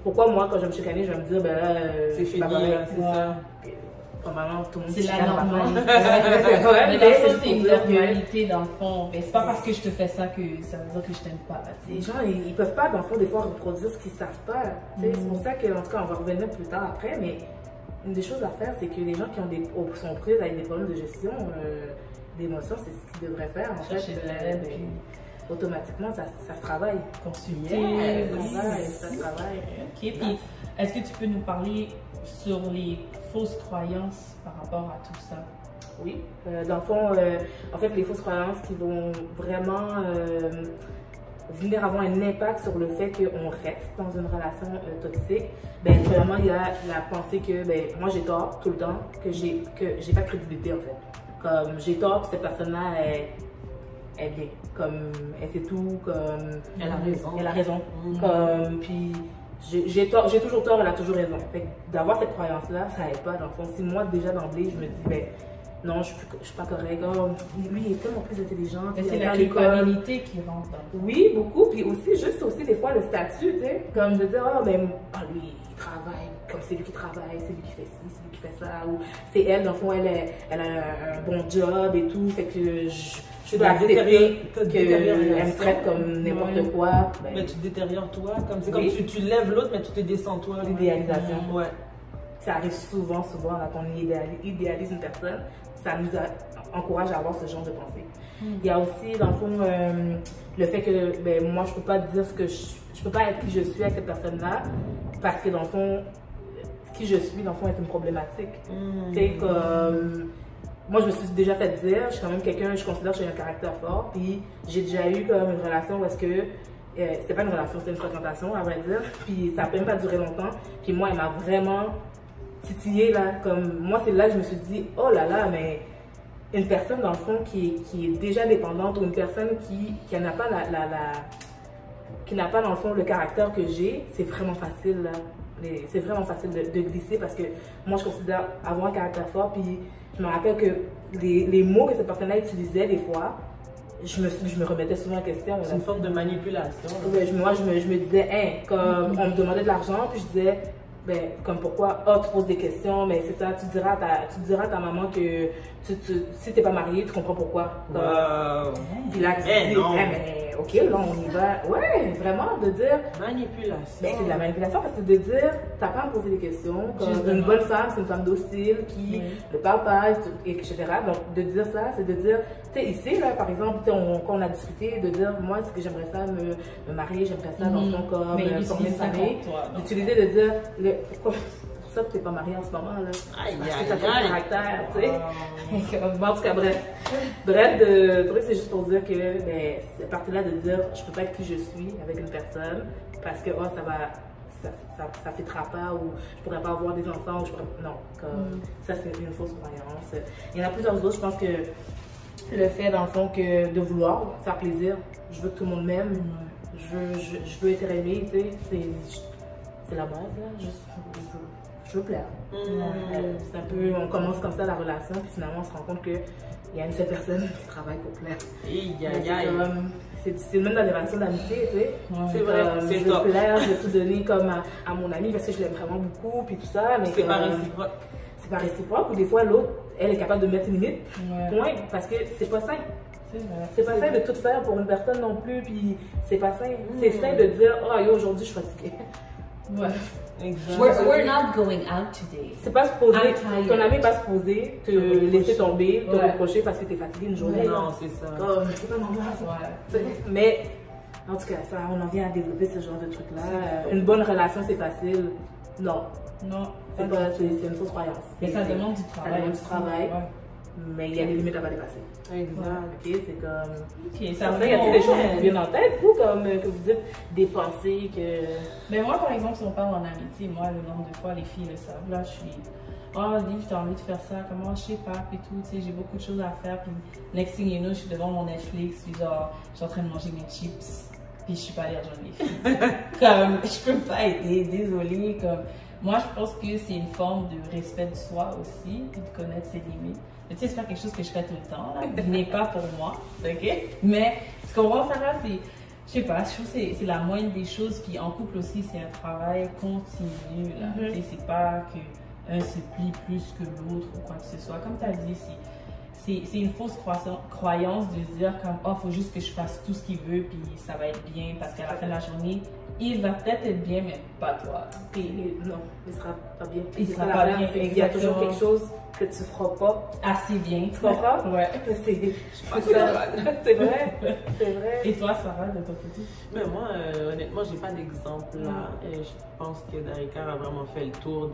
Pourquoi moi, quand je vais me chicaner, je vais me dire, ben là, c'est fini, c'est ça. Normalement, tout le monde c'est la normalité. Mais c'est une normalité dans le fond. Mais c'est pas parce que je te fais ça que ça veut dire que je t'aime pas. Les gens, ils peuvent pas, dans le fond, des fois, reproduire ce qu'ils savent pas. C'est pour ça que, en tout cas, on va revenir plus tard après, mais une des choses à faire, c'est que les gens qui sont prises avec des problèmes de gestion d'émotions, c'est ce qu'ils devraient faire, en fait. Automatiquement, ça se travaille. Consulter, ça se travaille. Ok, puis est-ce que tu peux nous parler sur les fausses croyances par rapport à tout ça? Oui, dans le fond, en fait, les fausses croyances qui vont vraiment venir avoir un impact sur le fait qu'on reste dans une relation toxique, ben vraiment, il y a la pensée que ben, moi j'ai tort tout le temps, que j'ai pas de crédibilité en fait. Comme j'ai tort, que cette personne-là est bien, comme elle fait tout, comme elle a raison. Elle a raison. Comme, puis j'ai toujours tort, elle a toujours raison. D'avoir cette croyance-là, ça aide pas. Dans le fond, si moi déjà d'emblée, je me dis, ben non, je suis pas correct. Oh, lui, il est tellement plus intelligent. C'est la culpabilité qui rentre dans. Oui, beaucoup. Puis aussi, juste aussi des fois le statut, tu sais, comme de dire, oh, ben, lui, il travaille, comme c'est lui qui travaille, c'est lui qui fait ci, c'est lui qui fait ça. Ou c'est elle, dans le fond, elle a un bon job et tout. Fait que je dois accepter qu'elle me traite comme n'importe quoi. Ben, mais tu te détériores toi, comme c'est comme tu lèves l'autre, mais tu te descends toi. L'idéalisation. Ouais. Ça arrive souvent, là, qu'on idéalise une personne. Ça nous encourage à avoir ce genre de pensée. Il y a aussi, dans le fond, le fait que ben, moi, je peux pas dire ce que je peux pas être qui je suis avec cette personne-là, parce que dans le fond, qui je suis, dans le fond, est une problématique. C'est comme. Moi, je me suis déjà fait dire, je suis quand même quelqu'un, je considère que j'ai un caractère fort, puis j'ai déjà eu comme une relation où est-ce que, c'était pas une relation, c'était une fréquentation, à vrai dire, puis ça n'a même pas duré longtemps, puis moi, elle m'a vraiment titillée, là, comme, moi, c'est là que je me suis dit, oh là là, mais une personne, dans le fond, qui est déjà dépendante, ou une personne qui n'a pas qui n'a pas, dans le fond, le caractère que j'ai, c'est vraiment facile, là. C'est vraiment facile de glisser, parce que moi, je considère avoir un caractère fort, puis je me rappelle que les mots que cette personne-là utilisait des fois, je me remettais souvent en question. C'est une forme de manipulation. Ouais, moi, je me disais, hein, comme on me demandait de l'argent, puis je disais, ben, comme pourquoi, tu poses des questions, mais c'est ça, tu diras à ta maman que si t'es pas mariée, tu comprends pourquoi. Puis là, tu dis, mais ok, là, on y va. Ouais, vraiment, de dire. Manipulation. Ben, c'est de la manipulation parce que de dire, t'as pas à me poser des questions. Comme une bonne femme, c'est une femme docile qui ne parle pas, etc. Donc, de dire ça, c'est de dire, tu sais, ici, là, par exemple, quand on a discuté, de dire, moi, ce que j'aimerais ça, me marier, j'aimerais ça dans son corps, former une famille. D'utiliser, de dire, pourquoi ça que t'es pas mariée en ce moment, là? Parce que t'as pas de caractère, tu sais. En tout cas, bref. Bref, c'est juste pour dire que, ben, cette partie-là de dire, je peux pas être qui je suis avec une personne parce que, ça fêtera pas ou je pourrais pas avoir des enfants ou non, comme ça c'est une fausse croyance. Il y en a plusieurs autres, je pense que le fait dans le fond que de vouloir faire plaisir, je veux que tout le monde m'aime, je veux être aimée, tu sais, c'est la base là, je veux plaire. C'est un peu, on commence comme ça la relation puis finalement on se rend compte que il y a une seule personne qui travaille pour plaire. C'est même dans les relations d'amitié, tu sais. C'est vrai, c'est top. Je veux plaire, je veux tout donner comme à mon amie parce que je l'aime vraiment beaucoup, puis tout ça. Mais c'est pas réciproque. C'est pas réciproque, ou des fois l'autre, elle est capable de mettre une limite. Point, parce que c'est pas sain. C'est pas sain de tout faire pour une personne non plus, puis c'est pas sain. C'est sain de dire, aujourd'hui je suis fatiguée. We're not going out today. C'est pas supposé, ton ami n'est pas supposé te laisser tomber, te reprocher parce que t'es fatigué une journée. Non, c'est ça. C'est pas normal. Mais, en tout cas, ça, on en vient à développer ce genre de truc-là. Une bonne relation, c'est facile. Non. C'est une fausse croyance. Mais ça demande du travail. Ça demande du travail. Mais il y a des limites à pas dépasser. Exact. C'est comme. Ça il y a des choses qui vous viennent en tête, vous, comme que vous dites, des pensées que. Mais moi, par exemple, si on parle en amitié, moi, le nombre de fois, les filles le savent. Là, je suis. Liv, t'as envie de faire ça, comment, je sais pas, puis tout, tu sais, j'ai beaucoup de choses à faire. Puis, next thing you know, je suis devant mon Netflix, puis genre, je suis en train de manger mes chips, puis je suis pas allée rejoindre les filles. Comme, je peux pas aider, désolée. Comme, moi, je pense que c'est une forme de respect de soi aussi, puis de connaître ses limites. Mais tu sais, c'est pas quelque chose que je fais tout le temps, là. Ce n'est pas pour moi, ok? Mais ce qu'on va faire là, c'est, je sais pas, je trouve que c'est la moindre des choses. Puis en couple aussi, c'est un travail continu, là. Tu sais, c'est pas qu'un se plie plus que l'autre ou quoi que ce soit. Comme tu as dit, c'est une fausse croyance de se dire comme, faut juste que je fasse tout ce qu'il veut, puis ça va être bien, parce qu'à la fin de la journée, il va peut-être être bien, mais pas toi. Puis non, il sera pas bien. Il sera pas bien. Il y a toujours quelque chose que tu feras pas assez bien. Tu comprends? Ouais. C'est vrai. C'est vrai. Et toi, Sarah, de ton côté? Mais moi, honnêtement, j'ai pas d'exemple là. Et je pense que Darika a vraiment fait le tour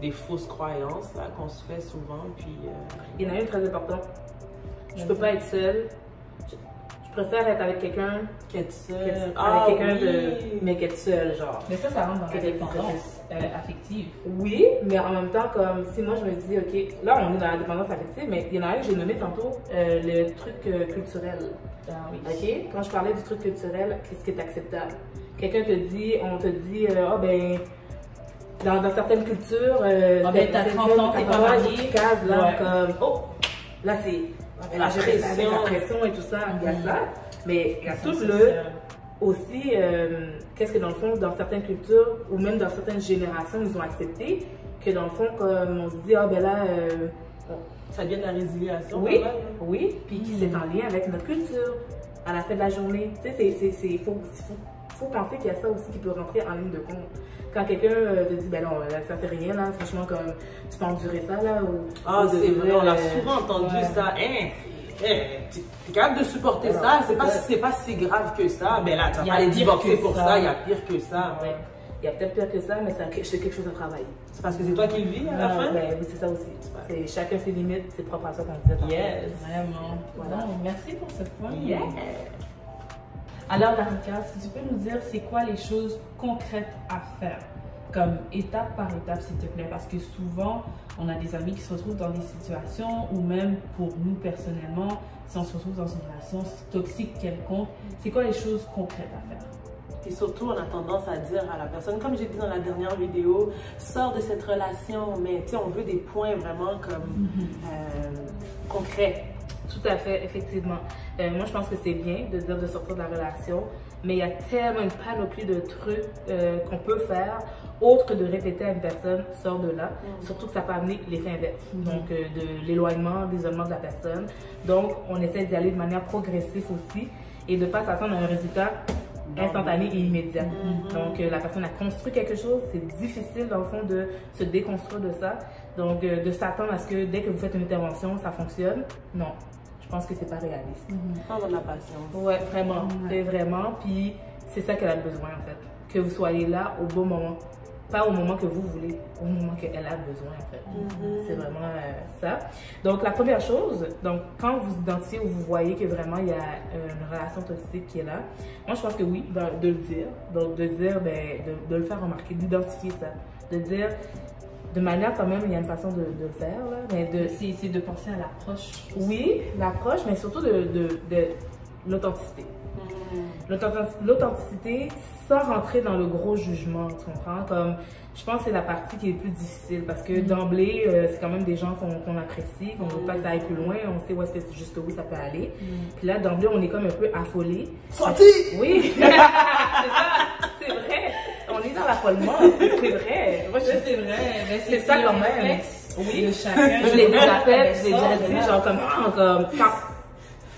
des fausses croyances là qu'on se fait souvent. Puis il y en a une très importante. Je peux pas être seule. Je préfère être avec quelqu'un qu'être seule. Avec quelqu'un mais qu'être seule, genre. Mais ça rentre dans la dépendance affective. Oui, mais en même temps, comme si moi je me dis, ok, là on est dans la dépendance affective, mais il y en a un que j'ai nommé tantôt, le truc culturel. Oui. Ok, quand je parlais du truc culturel, qu'est-ce qui est acceptable? Quelqu'un te dit, on te dit, dans certaines cultures, t'as 30 ans, t'es pas marié. Là, comme, là c'est. La pression et tout ça, il y a ça. Mais il y a tout aussi, qu'est-ce que dans le fond, dans certaines cultures ou même dans certaines générations, ils ont accepté que dans le fond, comme on se dit, ça devient de la résiliation. Oui, puis c'est en lien avec notre culture à la fin de la journée. Tu sais, il faut penser qu'il y a ça aussi qui peut rentrer en ligne de compte. Quand quelqu'un te dit, ben non, ça fait rien, là, franchement, comme tu peux endurer ça, là, ou. C'est vrai, on a souvent entendu ça. T'es capable de supporter ça, c'est pas si grave que ça. Ben là, tu vas pas aller divorcer pour ça, il y a pire que ça. Il y a peut-être pire que ça, mais c'est quelque chose à travailler. C'est parce que c'est toi qui le vis à la fin? Oui, c'est ça aussi. Chacun ses limites, c'est propre à ça qu'on disait. Yes, vraiment. Voilà. Merci pour ce point. Alors, Darika, si tu peux nous dire, c'est quoi les choses concrètes à faire, comme étape par étape, s'il te plaît, parce que souvent, on a des amis qui se retrouvent dans des situations, ou même pour nous personnellement, si on se retrouve dans une relation toxique quelconque, c'est quoi les choses concrètes à faire? Et surtout, on a tendance à dire à la personne, comme j'ai dit dans la dernière vidéo, sors de cette relation, mais tu sais, on veut des points vraiment comme concrets. Tout à fait, effectivement. Moi, je pense que c'est bien de dire de sortir de la relation, mais il y a tellement une panoplie de trucs qu'on peut faire autre que de répéter à une personne, sors de là. Surtout que ça peut amener l'effet inverse. Donc, de l'éloignement, l'isolement de la personne. Donc, on essaie d'y aller de manière progressive aussi et de ne pas s'attendre à un résultat instantané et immédiat. Donc, la personne a construit quelque chose, c'est difficile dans le fond de se déconstruire de ça. Donc, de s'attendre à ce que dès que vous faites une intervention, ça fonctionne, non. Je pense que c'est pas réaliste. Faut avoir de la patience. Ouais, vraiment. C'est vraiment. Puis, c'est ça qu'elle a besoin en fait. Que vous soyez là au bon moment. Pas au moment que vous voulez, au moment qu'elle a besoin en fait. C'est vraiment ça. Donc, la première chose, donc quand vous identifiez ou vous voyez que vraiment il y a une relation toxique qui est là, moi je pense que oui, de le dire. Donc, de dire, ben, de le faire remarquer, d'identifier ça. De dire, de manière quand même, il y a une façon de le faire, là, mais c'est de penser à l'approche. Oui, l'approche, mais surtout de l'authenticité. L'authenticité sans rentrer dans le gros jugement, tu comprends? Comme, je pense que c'est la partie qui est plus difficile parce que d'emblée, c'est quand même des gens qu'on apprécie, qu'on ne veut pas que ça aille plus loin, on sait où est-ce que c'est jusqu'où ça peut aller. Puis là, d'emblée, on est comme un peu affolé. Sorti! Oui! C'est ça, c'est vrai! On est dans l'affolement, c'est vrai! Moi, C'est vrai, c'est ça quand même! Oui, de chacun. Je l'ai déjà fait, je l'ai déjà dit, genre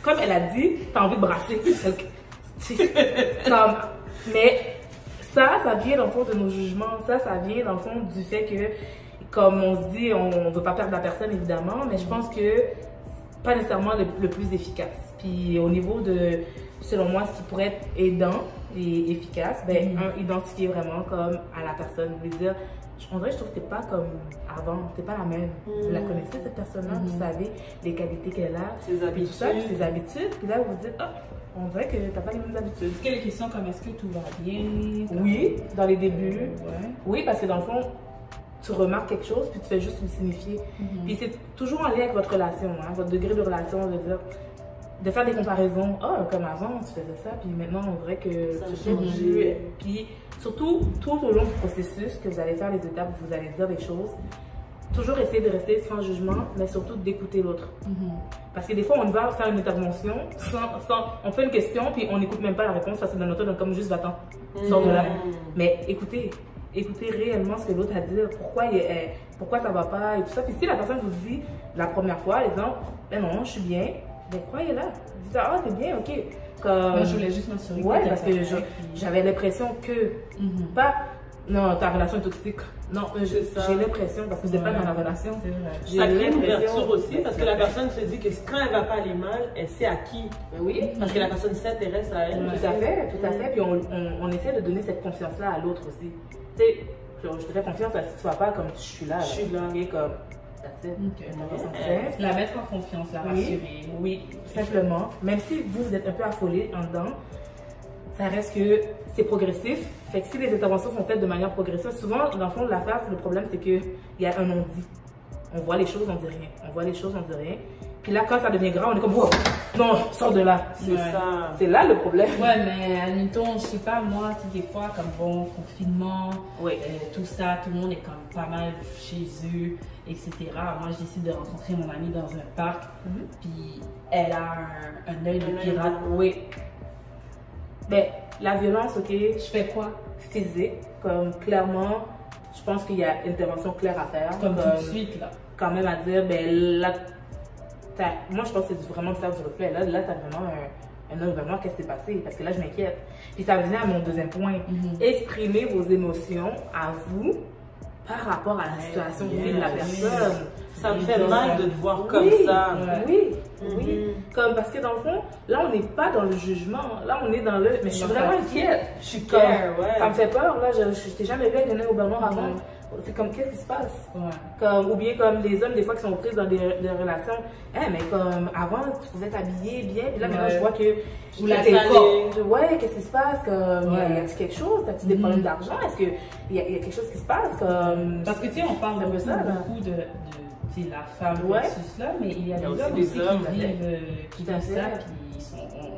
comme elle a dit, t'as envie de brasser. Mais ça vient dans le fond de nos jugements, ça vient dans le fond du fait que, comme on se dit, on ne veut pas perdre la personne évidemment, mais je pense que pas nécessairement le plus efficace. Puis au niveau de, selon moi, ce qui pourrait être aidant et efficace, ben, identifier vraiment comme à la personne, lui dire, on dirait que je trouve que t'es pas comme avant, t'es pas la même. Vous la connaissez cette personne-là, vous savez les qualités qu'elle a, ses habitudes, tout ça, ses habitudes, puis là vous vous dites, on dirait que t'as pas les mêmes habitudes. Est-ce qu'il y a des questions comme est-ce que tout va bien? Oui, dans les débuts. Ouais. Oui, parce que dans le fond, tu remarques quelque chose, puis tu fais juste le signifier. Puis c'est toujours en lien avec votre relation, hein, votre degré de relation, de faire des comparaisons. Comme avant, tu faisais ça, puis maintenant, on dirait que tu changes. Puis surtout, tout au long du processus, que vous allez faire les étapes, vous allez dire des choses, toujours essayer de rester sans jugement, mais surtout d'écouter l'autre. Parce que des fois, on va faire une intervention, on fait une question, puis on n'écoute même pas la réponse, parce que dans notre tête, on est comme juste va-t'en, sors de là. Mais écoutez réellement ce que l'autre a à dire, pourquoi ça va pas, et tout ça. Puis si la personne vous dit la première fois, en disant, ben non, je suis bien, ben croyez-la. Dites, t'es bien, ok. Moi, je voulais juste m'assurer que ouais, parce que j'avais l'impression que, pas, non, ta relation est toxique. Non, j'ai l'impression, parce que c'est pas dans la relation. Ça crée une ouverture aussi, parce que la personne se dit que quand elle va pas aller mal, elle sait à qui. Oui. Parce que la personne s'intéresse à elle. Tout à fait, tout à fait. Puis on essaie de donner cette confiance-là à l'autre aussi. Tu sais, je te fais confiance, là, si tu vas pas comme je suis là. Je suis là. Et comme, la mettre en confiance, la rassurer. Oui, simplement. Même si vous êtes un peu affolé en dedans, ça reste que c'est progressif. Fait que si les interventions sont faites de manière progressive, souvent, dans le fond de l'affaire, le problème, c'est qu'il y a un non-dit. On voit les choses, on dit rien. On voit les choses, on dit rien. Puis là, quand ça devient grave, on est comme, wow, non, sors de là. C'est ça. C'est là le problème. Ouais, mais admettons, je sais pas, moi, tu sais, des fois, comme bon, confinement, tout ça, tout le monde est comme pas mal chez eux, etc. Moi, je décide de rencontrer mon amie dans un parc, puis elle a un œil de pirate. Oui. Ben, la violence, ok. Je fais quoi? Physique, comme clairement, je pense qu'il y a une intervention claire à faire. Comme tout de suite, là. Quand même à dire, ben là, moi je pense que c'est vraiment de faire du reflet. Là t'as vraiment vraiment qu'est-ce qui s'est passé, parce que là je m'inquiète. Puis ça revient à mon deuxième point. Exprimer vos émotions à vous par rapport à la situation de vie de la personne. Ça me fait mal de te voir comme ça. Oui. Comme, parce que dans le fond, là on n'est pas dans le jugement, là on est dans le, mais je suis vraiment inquiète. Je suis comme, ça me fait peur, là je t'ai jamais vu avec un œil au ballon avant. C'est comme, qu'est-ce qui se passe? Comme, ou bien comme les hommes, des fois, qui sont pris dans des relations. Mais comme avant, tu pouvais t'habiller bien, puis là, maintenant, je vois que vous la salez. Qu'est-ce qui se passe? Comme, y a-t-il quelque chose? As-tu des problèmes d'argent? Est-ce qu'il y a quelque chose qui se passe? Comme, parce que, tu sais, on parle beaucoup de la femme versus l'homme, mais il y a des hommes aussi qui vivent ça, puis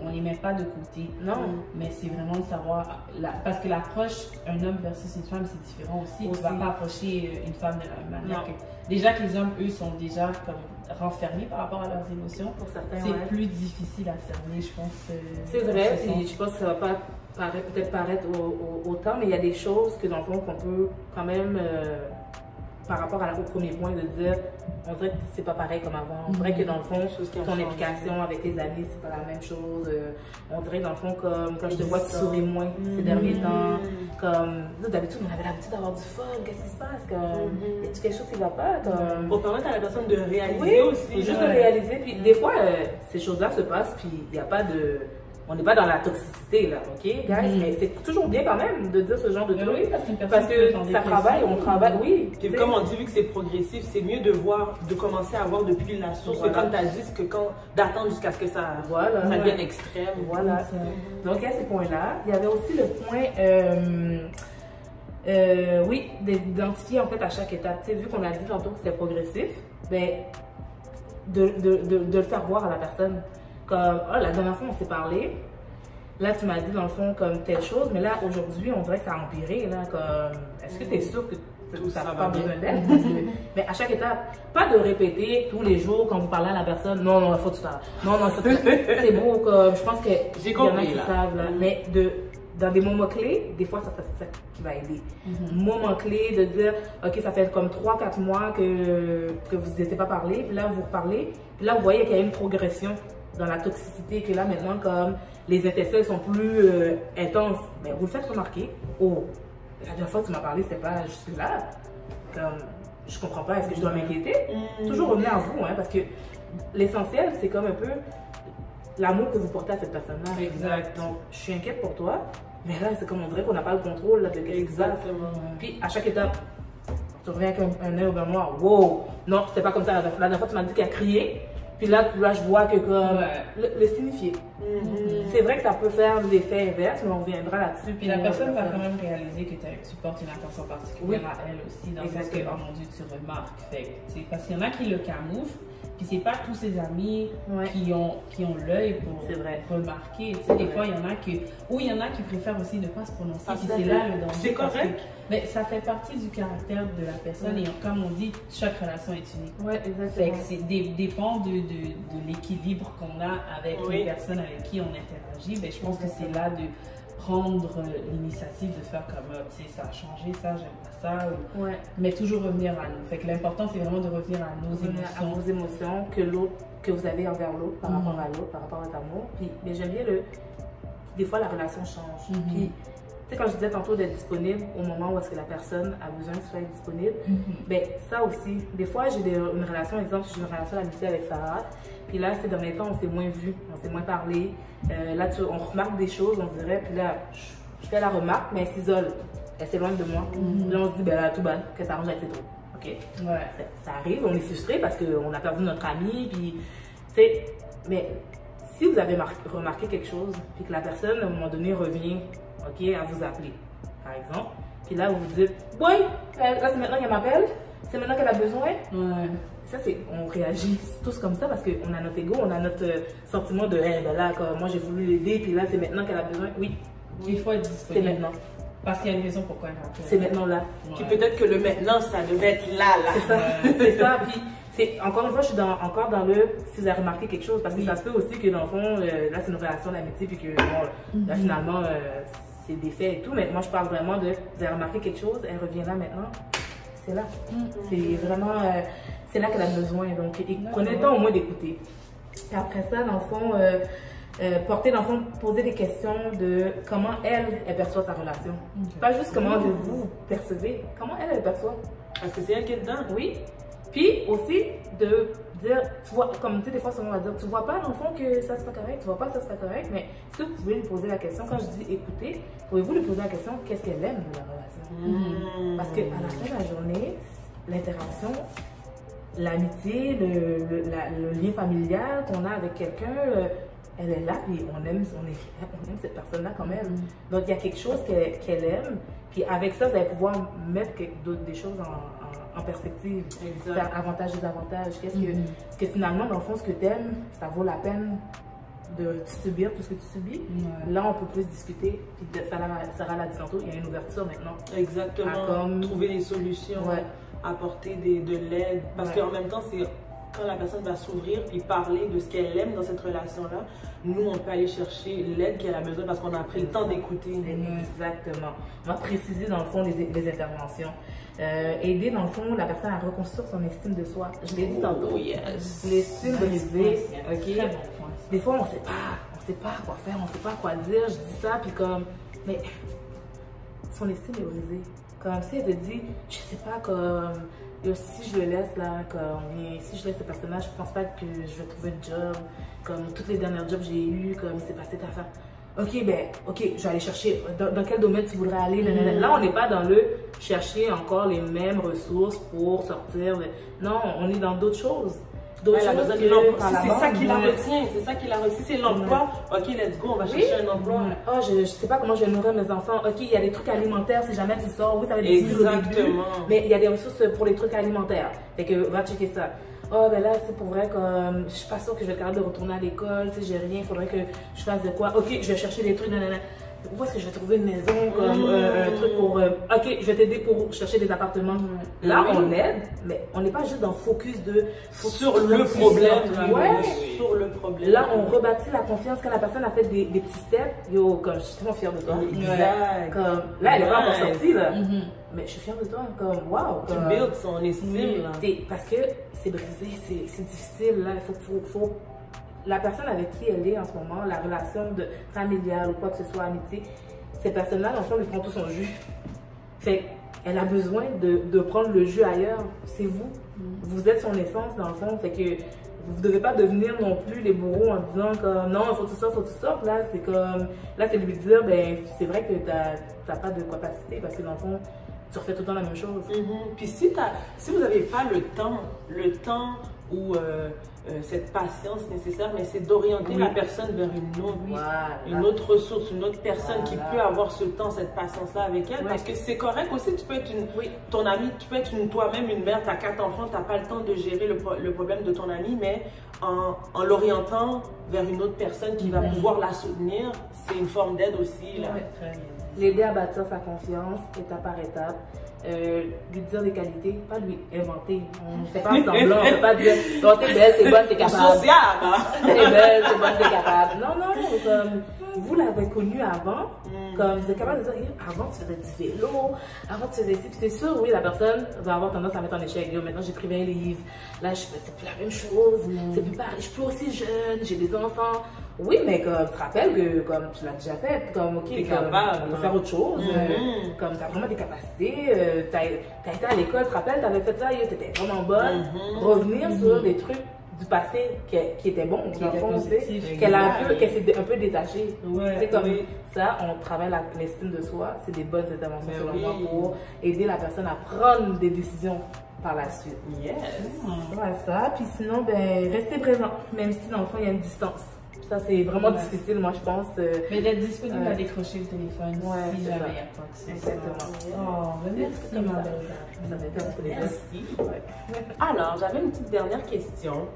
on les met pas de côté. Non. Mais c'est vraiment de savoir, parce que l'approche, un homme versus une femme, c'est différent aussi. Tu ne vas pas approcher une femme de la même manière. Déjà que les hommes, eux, sont déjà comme renfermés par rapport à leurs émotions. Pour certains, c'est plus difficile à cerner, je pense. C'est vrai, puis je pense que ça va pas peut-être paraître autant, mais il y a des choses que dans le fond qu'on peut quand même, par rapport au premier point, de dire, on dirait que c'est pas pareil comme avant. On dirait que dans le fond, ton implication avec tes amis, c'est pas la même chose. On dirait que dans le fond, comme quand je te vois, tu souris moins ces derniers temps. Comme, d'habitude, on avait l'habitude d'avoir du fun. Qu'est-ce qui se passe? Comme, y a-tu quelque chose qui va pas? Comme... Pour permettre à la personne de réaliser aussi. Juste de réaliser. Puis des fois, ces choses-là se passent, puis il n'y a pas de... On n'est pas dans la toxicité, là, ok, guys? Mais c'est toujours bien quand même de dire ce genre de trucs. Oui, parce que ça travaille, on travaille, oui. Puis comme on dit, vu que c'est progressif, c'est mieux de commencer à voir depuis la source. Voilà. Comme tu as dit, d'attendre jusqu'à ce que ça devienne extrême. Voilà. Donc, à ces points-là, il y avait aussi le point, oui, d'identifier en fait à chaque étape. Tu sais, vu qu'on a dit tantôt que c'était progressif, ben, de le faire voir à la personne. Comme, oh, la dernière fois, on s'est parlé. Là, tu m'as dit, dans le fond, comme telle chose. Mais là, aujourd'hui, on dirait que ça a empiré. Là, comme, est-ce que tu es sûr que ça n'a pas besoin d'aide? Mais à chaque étape, pas de répéter tous les jours quand vous parlez à la personne. Non, non, il faut que tu parles. Non, non, c'est beau. Comme, je pense qu'il y en a qui savent. Là, mais dans des moments clés, des fois, c'est ça qui va aider. Moment clé de dire, OK, ça fait comme 3-4 mois que vous n'étiez pas parlé. Puis là, vous reparlez. Puis là, vous voyez qu'il y a une progression dans la toxicité, que là maintenant comme les étincelles sont plus intenses, mais vous le faites remarquer. Oh, la dernière fois que tu m'as parlé, c'était pas jusque là. Comme, je comprends pas, est-ce que je dois m'inquiéter? Toujours revenir à vous, hein, parce que l'essentiel, c'est comme un peu l'amour que vous portez à cette personne-là. Exact. Donc, je suis inquiète pour toi, mais là, c'est comme on dirait qu'on n'a pas le contrôle là, de qu'est-ce qui se passe. Puis à chaque étape, tu reviens avec un œil au moi. Wow, non, c'était pas comme ça. La dernière fois, tu m'as dit qu'il a crié. Puis là, je vois que comme le signifier. C'est vrai que ça peut faire l'effet inverse, mais on reviendra là-dessus. Puis la personne va quand même réaliser que tu portes une attention particulière à elle aussi, dans le sens que, oh mon Dieu, tu remarques. Parce qu'il y en a qui le camouflent, puis c'est pas tous ses amis qui ont l'œil pour remarquer. Tu sais, des fois, il y en a qui préfèrent aussi ne pas se prononcer, puis c'est là le danger. C'est correct. Mais ça fait partie du caractère de la personne et comme on dit, chaque relation est unique. Oui, exactement. C'est dépend de l'équilibre qu'on a avec les personnes avec qui on interagit. Ben, je pense que c'est là de prendre l'initiative de faire comme tu sais, ça a changé, ça, j'aime pas ça. Mais toujours revenir à nous. Fait que l'important, c'est vraiment de revenir à nos émotions. À vos émotions que vous avez envers l'autre, par rapport à l'autre, par rapport à votre amour. Puis, mais j'aime bien des fois, la relation change. Puis, tu sais, quand je disais tantôt d'être disponible au moment où est-ce que la personne a besoin que tu sois disponible, ben ça aussi, des fois j'ai une relation, exemple, j'ai une relation d'amitié avec Sarah, puis là, ces derniers temps, on s'est moins vu, on s'est moins parlé, là, on remarque des choses, on dirait, puis là, je fais la remarque, mais elle s'isole, elle s'éloigne de moi. Là, on se dit, ben là, tout bas, que ça arrange avec tes trop. OK? Ça arrive, on est frustré parce qu'on a perdu notre ami, puis, tu sais, mais si vous avez remarqué quelque chose, puis que la personne, à un moment donné, revient, OK, à vous appeler, par exemple. Puis là, vous vous dites, oui, là, c'est maintenant qu'elle m'appelle, c'est maintenant qu'elle a besoin. Ça, on réagit tous comme ça parce qu'on a notre ego, on a notre sentiment de, ben là, moi j'ai voulu l'aider, puis là, c'est maintenant qu'elle a besoin. Oui. Il faut être disponible. C'est maintenant. Parce qu'il y a une raison pourquoi elle appelle. C'est maintenant là. Puis peut-être que le maintenant, ça devait être là. C'est ça. C'est ça. Puis, encore une fois, je suis encore dans le si vous avez remarqué quelque chose, parce que ça se peut aussi que dans le fond, là, c'est une relation d'amitié, puis que bon, là, finalement, c'est des faits et tout, mais moi je parle vraiment de vous avez remarqué quelque chose, elle revient là maintenant, c'est là. C'est vraiment, c'est là qu'elle a besoin, donc prenez le temps au moins d'écouter. Et après ça, dans le fond, poser des questions de comment elle perçoit sa relation. Pas juste comment vous percevez, comment elle perçoit. Parce que c'est elle qui est dedans. Oui. Puis aussi de dire, tu vois, comme tu sais, des fois, souvent on va dire, tu vois pas dans le fond que ça c'est pas correct, tu vois pas que ça c'est pas correct, mais est-ce que vous pouvez lui poser la question, quand je dis écouter, pouvez-vous lui poser la question, qu'est-ce qu'elle aime de la relation? Parce qu'à la fin de la journée, l'interaction, l'amitié, le lien familial qu'on a avec quelqu'un, elle est là, puis on aime cette personne-là quand même. Donc il y a quelque chose qu'elle aime, puis avec ça, vous allez pouvoir mettre des choses en perspective, faire avantage et désavantage. Qu'est-ce que finalement, dans le fond, ce que tu aimes, ça vaut la peine de subir tout ce que tu subis. Là, on peut plus discuter, puis Sarah l'a dit tantôt, il y a une ouverture maintenant. Exactement. Trouver des solutions, apporter de l'aide. Parce qu'en même temps, quand la personne va s'ouvrir puis parler de ce qu'elle aime dans cette relation-là, nous, on peut aller chercher l'aide qu'elle a besoin parce qu'on a pris le temps d'écouter. Exactement. On va préciser dans le fond les interventions. Aider dans le fond la personne à reconstruire son estime de soi. Je l'ai dit tantôt. Oh, yes. L'estime brisée, ok? Des fois, on sait pas quoi faire, on sait pas quoi dire. Je dis ça, puis comme, mais son estime est brisée. Comme si elle te dit, je sais pas, comme, si je le laisse là, comme, si je laisse ce personnage, je pense pas que je vais trouver un job. Comme toutes les dernières jobs que j'ai eu, comme c'est passé ta femme. Ok, je vais aller chercher dans quel domaine tu voudrais aller. Là, on n'est pas dans le chercher encore les mêmes ressources pour sortir. Non, on est dans d'autres choses. C'est ça qui la retient, c'est ça qui la retient. Si c'est l'emploi, ok, let's go, on va chercher un emploi. Oh, je sais pas comment je vais nourrir mes enfants. Ok, il y a des trucs alimentaires, si jamais tu sors, oui, ça va être difficile au début. Mais il y a des ressources pour les trucs alimentaires. Fait que va checker ça. Oh, ben là, c'est pour vrai que je suis pas sûre que je vais être capable de retourner à l'école, tu sais, j'ai rien, il faudrait que je fasse de quoi. Ok, je vais chercher des trucs, nanana. Où est-ce que je vais trouver une maison, comme un truc pour. Ok, je vais t'aider pour chercher des appartements. Là, on aide, mais on n'est pas juste dans le focus de. Sur le problème. Ouais. Sur le problème. Là, on rebâtit la confiance quand la personne a fait des petits steps. Yo, comme je suis tellement fière de toi. Exact. Comme, là, elle n'est pas encore sortie, là. Mais je suis fière de toi, comme waouh. Tu builds son estime, là. Parce que c'est brisé, c'est difficile, là. Il faut la personne avec qui elle est en ce moment, la relation familiale ou quoi que ce soit, amitié, ces personnes-là, dans le fond, lui prend tout son jus. Fait qu'elle a besoin de prendre le jus ailleurs. C'est vous. Vous êtes son essence, dans le fond. Fait que vous ne devez pas devenir non plus les bourreaux en disant comme non, il faut que tu sortes. Là, c'est comme, là, c'est lui dire, ben, c'est vrai que tu n'as pas de capacité parce que dans le fond, tu refais tout le temps la même chose. Puis si vous n'avez pas le temps ou cette patience nécessaire, mais c'est d'orienter la personne vers une autre ressource, une autre personne qui peut avoir ce temps, cette patience-là avec elle. Parce que c'est correct aussi, tu peux être ton ami, tu peux être toi-même une mère, tu as 4 enfants, tu n'as pas le temps de gérer le problème de ton ami, mais en l'orientant vers une autre personne qui va pouvoir la soutenir, c'est une forme d'aide aussi. L'aider à bâtir sa confiance, étape par étape. Lui dire des qualités, pas lui inventer. On ne fait pas semblant, on ne peut pas dire non, t'es belle, t'es bonne, t'es capable. T'es belle, t'es bonne, t'es capable. Non, comme vous l'avez connu avant, comme vous êtes capable de dire avant tu faisais du vélo, avant tu faisais ci, puis c'est sûr, oui, la personne va avoir tendance à mettre en échec. Maintenant j'ai pris 20 livres, là c'est plus la même chose, c'est plus pareil, je suis plus aussi jeune, j'ai des enfants. Oui, mais comme tu te rappelles que comme tu l'as déjà fait, comme ok, t'es capable de faire autre chose, comme tu as vraiment des capacités, tu as été à l'école, tu te rappelles, tu avais fait ça, tu étais vraiment bonne. Revenir sur des trucs du passé qui étaient bons, qu'elle s'est un peu détachée. C'est comme ça, on travaille l'estime de soi, c'est des bonnes interventions selon moi pour aider la personne à prendre des décisions par la suite. Voilà ça, puis sinon, ben, restez présent, même si dans le fond il y a une distance. Ça, c'est vraiment difficile, moi, je pense. Mais d'être disponible à décrocher le téléphone si jamais il y a quoi que ce soit. Exactement. Oh, merci, ma belle. Ça m'a été un peu merci. Alors, j'avais une petite dernière question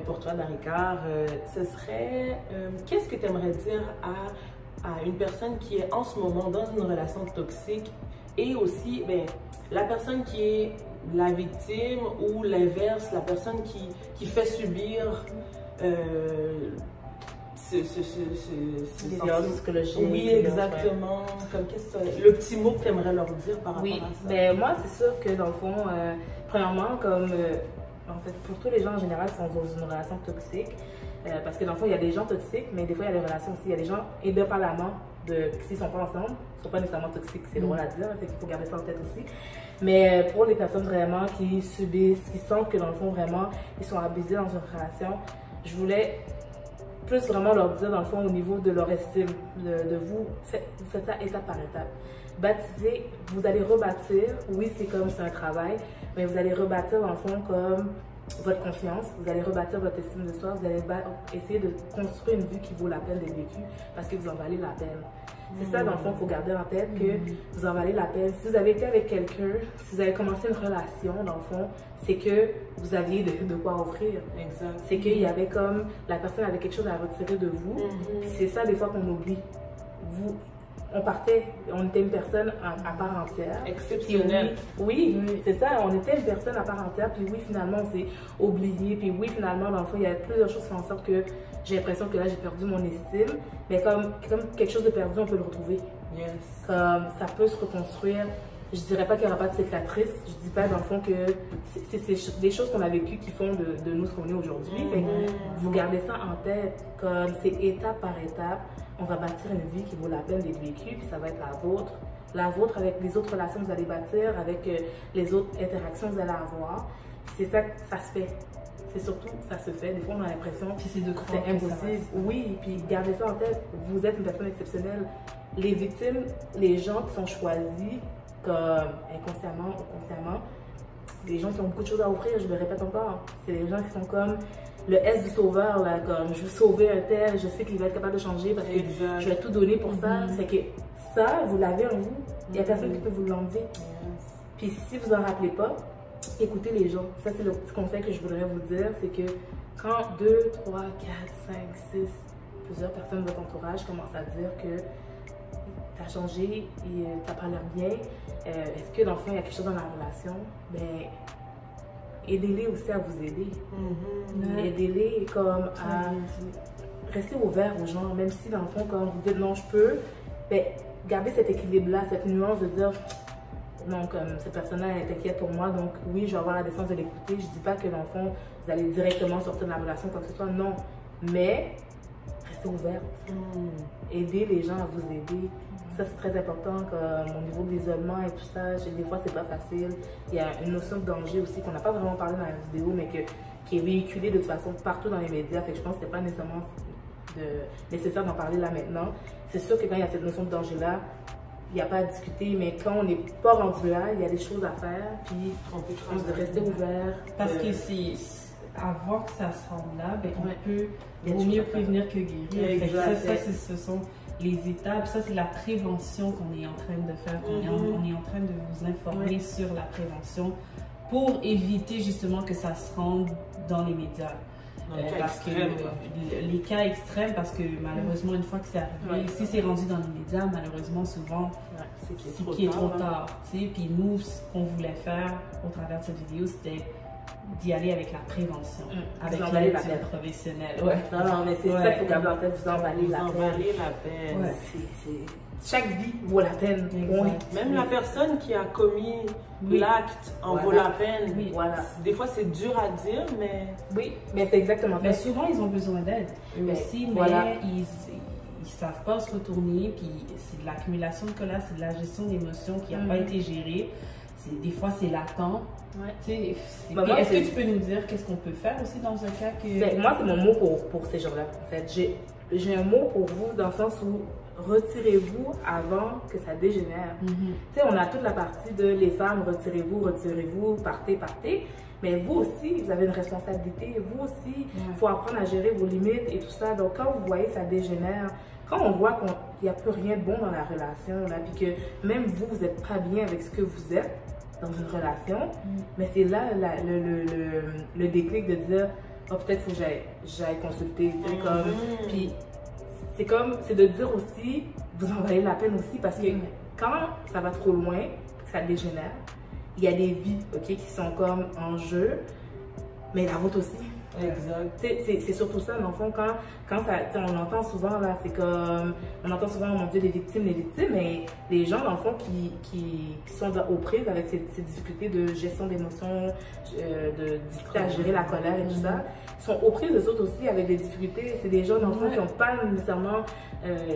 pour toi, Daricard. Ce serait, qu'est-ce que tu aimerais dire à une personne qui est en ce moment dans une relation toxique et aussi, ben, la personne qui est la victime ou l'inverse, la personne qui fait subir des violences psychologiques. Oui, exactement. Comme le petit mot que tu aimerais leur dire par rapport à ça? Ben, moi, c'est sûr que dans le fond, premièrement, comme en fait, pour tous les gens en général qui sont dans une relation toxique, parce que dans le fond, il y a des gens toxiques, mais des fois, il y a des relations aussi. Il y a des gens indépendamment s'ils ne sont pas ensemble, ils ne sont pas nécessairement toxiques, c'est drôle à dire, il faut garder ça en tête aussi. Mais pour les personnes vraiment qui subissent, qui sentent que dans le fond, vraiment, ils sont abusés dans une relation, je voulais plus vraiment leur dire, dans le fond, au niveau de leur estime, de vous faites ça étape par étape. Baptiser, vous allez rebâtir, oui, c'est un travail, mais vous allez rebâtir, dans le fond, comme votre confiance, vous allez rebâtir votre estime de soi, vous allez essayer de construire une vie qui vaut la peine d'être vécue parce que vous en valez la peine. C'est ça, dans le fond, il faut garder en tête que vous en valez la peine. Si vous avez été avec quelqu'un, si vous avez commencé une relation, dans le fond, c'est que vous aviez de quoi offrir. Exact. C'est qu'il y avait comme, la personne avait quelque chose à retirer de vous. C'est ça, des fois, qu'on oublie. on était une personne à part entière. Exceptionnelle. Oui, c'est ça, on était une personne à part entière, puis oui, finalement, on s'est oublié, puis oui, finalement, dans le fond, il y a plusieurs choses qui font en sorte que j'ai l'impression que là, j'ai perdu mon estime, mais comme quelque chose de perdu, on peut le retrouver. Yes. Comme ça peut se reconstruire. Je dirais pas qu'il n'y aura pas de cicatrices, je dis pas dans le fond que c'est des choses qu'on a vécues qui font de nous ce qu'on est aujourd'hui. Vous gardez ça en tête, comme c'est étape par étape, on va bâtir une vie qui vaut la peine d'être vécue, puis ça va être la vôtre avec les autres relations que vous allez bâtir, avec les autres interactions que vous allez avoir. C'est ça que ça se fait. C'est surtout ça se fait. Des fois, on a l'impression que c'est impossible. Oui, puis gardez ça en tête. Vous êtes une personne exceptionnelle. Les victimes, les gens qui sont choisis, comme inconsciemment ou consciemment, des gens qui ont beaucoup de choses à offrir, je le répète encore. C'est des gens qui sont comme le S du sauveur, là, comme je veux sauver un tel, je sais qu'il va être capable de changer parce que je vais tout donner pour ça. C'est que ça, vous l'avez en vous. Il n'y a personne qui peut vous l'enlever. Puis si vous en rappelez pas, écoutez les gens. Ça, c'est le petit conseil que je voudrais vous dire, c'est que quand 2, 3, 4, 5, 6, plusieurs personnes de votre entourage commencent à dire que t'as changé, t'as pas l'air bien, est-ce que dans le fond, il y a quelque chose dans la relation? Ben, aidez-les aussi à vous aider. Aidez-les comme à rester ouvert aux gens, même si dans le fond, quand vous dites non, je peux, ben, gardez cet équilibre-là, cette nuance de dire non, comme cette personne-là est inquiète pour moi, donc oui, je vais avoir la décence de l'écouter. Je dis pas que dans le fond, vous allez directement sortir de la relation, quoi que ce soit, non. Mais restez ouverte. Aidez les gens à vous aider. Ça, c'est très important, comme au niveau de l'isolement et tout ça. Des fois, c'est pas facile. Il y a une notion de danger aussi qu'on n'a pas vraiment parlé dans la vidéo, mais qui est véhiculée de toute façon partout dans les médias. Fait que je pense que c'était pas nécessairement nécessaire d'en parler là maintenant. C'est sûr que quand il y a cette notion de danger-là, il n'y a pas à discuter, mais quand on n'est pas rendu là, il y a des choses à faire, puis on peut rester ouvert. Parce que c'est avant que ça se rende là, ben, on peut vaut mieux prévenir que guérir. Ça, ce sont les étapes, ça c'est la prévention qu'on est en train de faire. On est en train de vous informer sur la prévention pour éviter justement que ça se rende dans les médias. Parce que les cas extrêmes, parce que malheureusement, une fois que c'est arrivé, si c'est rendu dans les médias, malheureusement, souvent, c'est qu'il est trop tard. Puis nous, ce qu'on voulait faire au travers de cette vidéo, c'était d'y aller avec la prévention, avec l'aide du professionnel. Non, mais c'est ça qu'il faut garder en tête, vous en valez la peine. Chaque vie vaut la peine. Même la personne qui a commis l'acte en vaut la peine. Des fois, c'est dur à dire, mais... Oui, mais c'est exactement ça. Mais souvent, ils ont besoin d'aide, eux aussi, mais ils ne savent pas se retourner, puis c'est de l'accumulation de colère, c'est de la gestion d'émotions qui n'a pas été gérée. Des fois, c'est latent. Est-ce que tu peux nous dire qu'est-ce qu'on peut faire aussi dans un cas que... Moi, c'est mon mot pour ces gens-là. En fait, j'ai un mot pour vous dans le sens où retirez-vous avant que ça dégénère. On a toute la partie de les femmes, retirez-vous, partez. Mais vous aussi, vous avez une responsabilité. Vous aussi, il faut apprendre à gérer vos limites et tout ça. Donc, quand vous voyez ça dégénère, quand on voit qu'il n'y a plus rien de bon dans la relation, là, puis que même vous n'êtes pas bien avec ce que vous êtes dans une relation, mais c'est là le déclic de dire oh, peut-être qu'il faut que j'aille consulter. Puis c'est de dire aussi, vous en valez la peine aussi, parce que quand ça va trop loin, que ça dégénère, il y a des vies qui sont comme en jeu, mais la vôtre aussi. Exact. C'est surtout ça, dans le fond, quand ça, on entend souvent, là, c'est comme, on entend souvent, mon Dieu, les victimes, mais les gens, dans le fond, qui sont aux prises avec ces difficultés de gestion d'émotions, de difficultés à gérer la colère et tout ça, sont aux prises eux autres aussi avec des difficultés. C'est des gens, dans le fond, qui n'ont pas nécessairement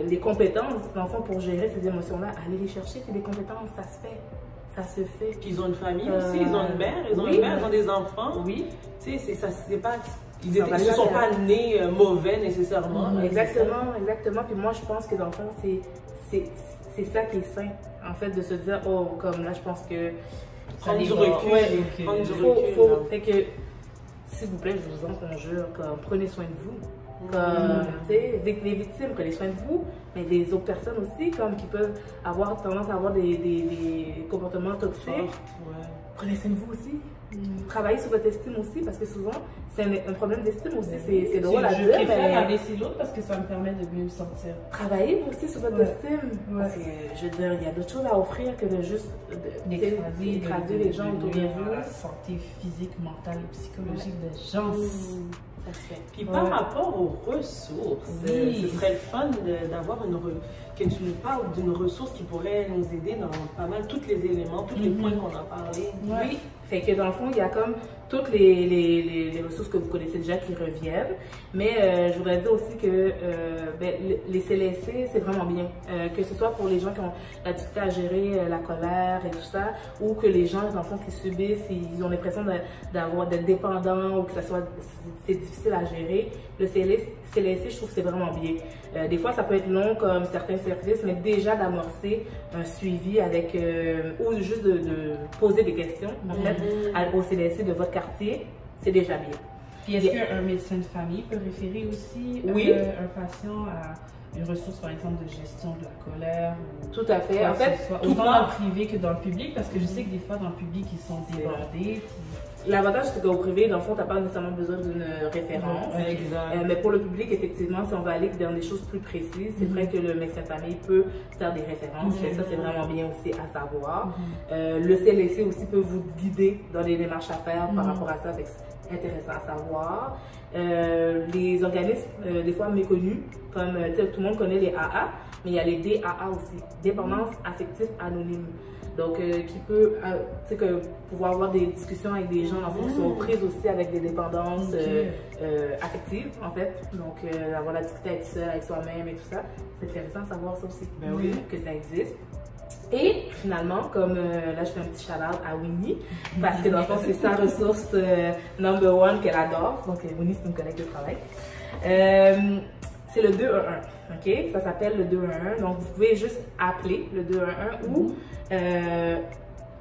les compétences, dans le fond, pour gérer ces émotions-là. Allez les chercher, c'est des compétences, ça se fait. Ça se fait. Puis ils ont une famille aussi, ils ont une mère, ils ont des enfants. Oui. Tu sais, c'est pas... Ils ne sont pas nés mauvais nécessairement. Exactement. Puis moi, je pense que dans le fond, c'est ça qui est sain. En fait, de se dire, oh, comme là, je pense que... Prendre du recul. Fait que, s'il vous plaît, je vous en conjure, prenez soin de vous. Comme, tu sais, les victimes, prenez soin de vous, mais les autres personnes aussi, comme qui peuvent avoir tendance à avoir des comportements toxiques. Prenez soin de vous aussi. Travaillez sur votre estime aussi, parce que souvent, c'est un problème d'estime aussi. C'est drôle à dire. Je préfère abaisser l'autre parce que ça me permet de mieux me sentir. Travaillez vous aussi sur votre estime. Parce que, je veux dire, il y a d'autres choses à offrir que de juste d'écraser les gens autour de vous. La santé physique, mentale et psychologique des gens. Puis par rapport aux ressources, ce serait le fun d'avoir que tu nous parles d'une ressource qui pourrait nous aider dans pas mal tous les éléments, tous les points qu'on a parlé. Oui, fait que dans le fond, il y a comme toutes les ressources que vous connaissez déjà qui reviennent. Mais je voudrais dire aussi que les CLSC, c'est vraiment bien. Que ce soit pour les gens qui ont la difficulté à gérer la colère et tout ça, ou que les gens, dans le fond, qui subissent, ils ont l'impression d'être dépendants ou que c'est difficile à gérer. Le CLSC, je trouve que c'est vraiment bien. Des fois, ça peut être long comme certains services, mais déjà d'amorcer un suivi avec, ou juste de poser des questions, en fait, au CLSC de votre quartier, c'est déjà bien. Puis est-ce qu'un médecin de famille peut référer aussi un patient à une ressource, par exemple, de gestion de la colère? Tout à fait. En fait, autant dans le privé que dans le public, parce que je sais que des fois, dans le public, ils sont débordés. L'avantage, c'est qu'au privé, dans le fond, tu n'as pas nécessairement besoin d'une référence. Mais pour le public, effectivement, si on va aller dans des choses plus précises, c'est vrai que le médecin de famille peut faire des références. Ça, c'est vraiment bien aussi à savoir. Le CLSC aussi peut vous guider dans les démarches à faire par rapport à ça. C'est intéressant à savoir. Les organismes, des fois méconnus, comme tout le monde connaît les AA, mais il y a les DAA aussi, dépendance affective anonyme. Donc, qui peut pouvoir avoir des discussions avec des gens qui sont prises aussi avec des dépendances affectives, en fait. Donc, avoir la discuter avec seul, avec soi-même et tout ça. C'est intéressant de savoir ça aussi, que ça existe. Et finalement, comme là, je fais un petit shout-out à Winnie, parce que dans le fond, c'est sa ressource number one qu'elle adore. Donc, Winnie, c'est une collègue de travail. C'est le 211, ok? Ça s'appelle le 211. Donc, vous pouvez juste appeler le 211 ou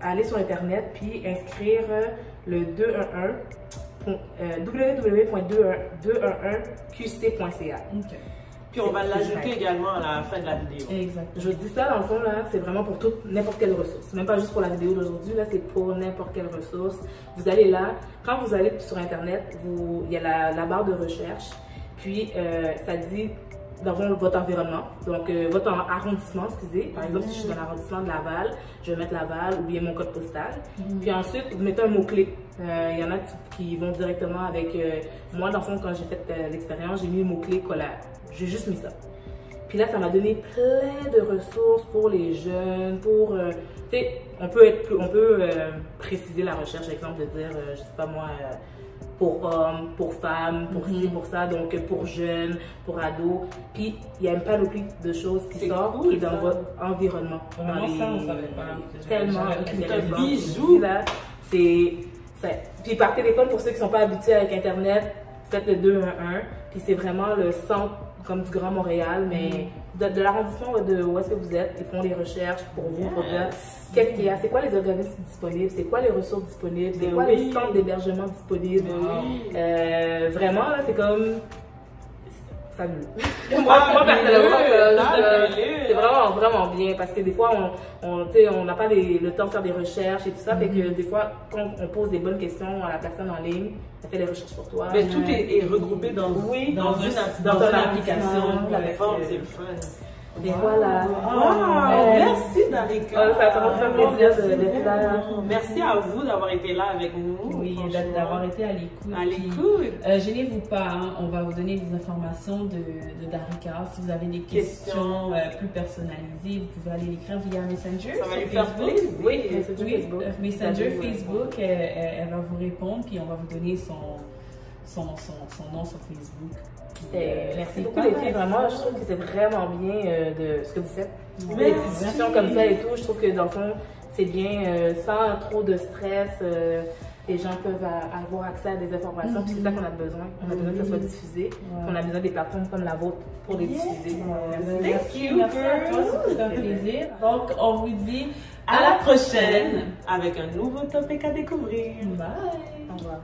aller sur Internet puis inscrire le 211 www.211qc.ca. Puis on va l'ajouter également à la fin de la vidéo. Exact. Je dis ça, dans le fond, là, c'est vraiment pour n'importe quelle ressource. Même pas juste pour la vidéo d'aujourd'hui, là, c'est pour n'importe quelle ressource. Vous allez là, quand vous allez sur Internet, il y a la barre de recherche, puis ça dit dans votre environnement, donc votre arrondissement, excusez. Par exemple, si je suis dans l'arrondissement de Laval, je vais mettre Laval ou bien mon code postal. Puis ensuite, vous mettez un mot-clé. Il y en a qui vont directement avec... moi, dans le fond, quand j'ai fait l'expérience, j'ai mis le mot-clé colère. J'ai juste mis ça. Puis là, ça m'a donné plein de ressources pour les jeunes, pour... tu sais, on peut préciser la recherche, par exemple, de dire, je sais pas moi... pour hommes, pour femmes, pour ci, pour ça, donc pour jeunes, pour ados. Puis il y a une panoplie de choses qui sortent qui dans votre environnement. Vraiment, ça, on savait pas. Tellement intéressant. Bijou. Là, puis par téléphone, pour ceux qui ne sont pas habitués avec Internet, faites le 211. Puis c'est vraiment le centre comme du Grand Montréal, mais de l'arrondissement où est-ce que vous êtes, ils font des recherches pour vous, pour dire qu'est-ce qu'il y a, c'est quoi les organismes disponibles, c'est quoi les ressources disponibles, c'est quoi les centres d'hébergement disponibles. Vraiment, là, c'est comme fabuleux. moi personnellement, c'est vraiment bien parce que des fois, on n'a pas le temps de faire des recherches et tout ça, fait que des fois, quand on pose des bonnes questions à la personne en ligne, elle fait des recherches pour toi. Mais tout est regroupé dans une application, plateforme, c'est le fun. Et voilà. Merci Darika. Ça m'a fait plaisir d'être là. Merci à vous d'avoir été là avec nous. Oui, d'avoir été à l'écoute. À l'écoute. Gênez-vous pas, hein, on va vous donner des informations de Darika. Si vous avez des questions plus personnalisées, vous pouvez aller l'écrire via Messenger. Ça va lui faire plaisir. Oui, Messenger Facebook. Elle va vous répondre, puis on va vous donner son nom sur Facebook. Merci beaucoup les filles, vraiment, je trouve que c'est vraiment bien de ce que vous faites. Des discussions comme ça et tout, je trouve que dans le fond, c'est bien, sans trop de stress, les gens peuvent avoir accès à des informations, puis c'est ça qu'on a besoin. On a besoin que ça soit diffusé, on a besoin des plateformes comme la vôtre pour les diffuser. Merci à toi, c'était un plaisir. Donc, on vous dit à la prochaine avec un nouveau topic à découvrir. Bye! Au revoir.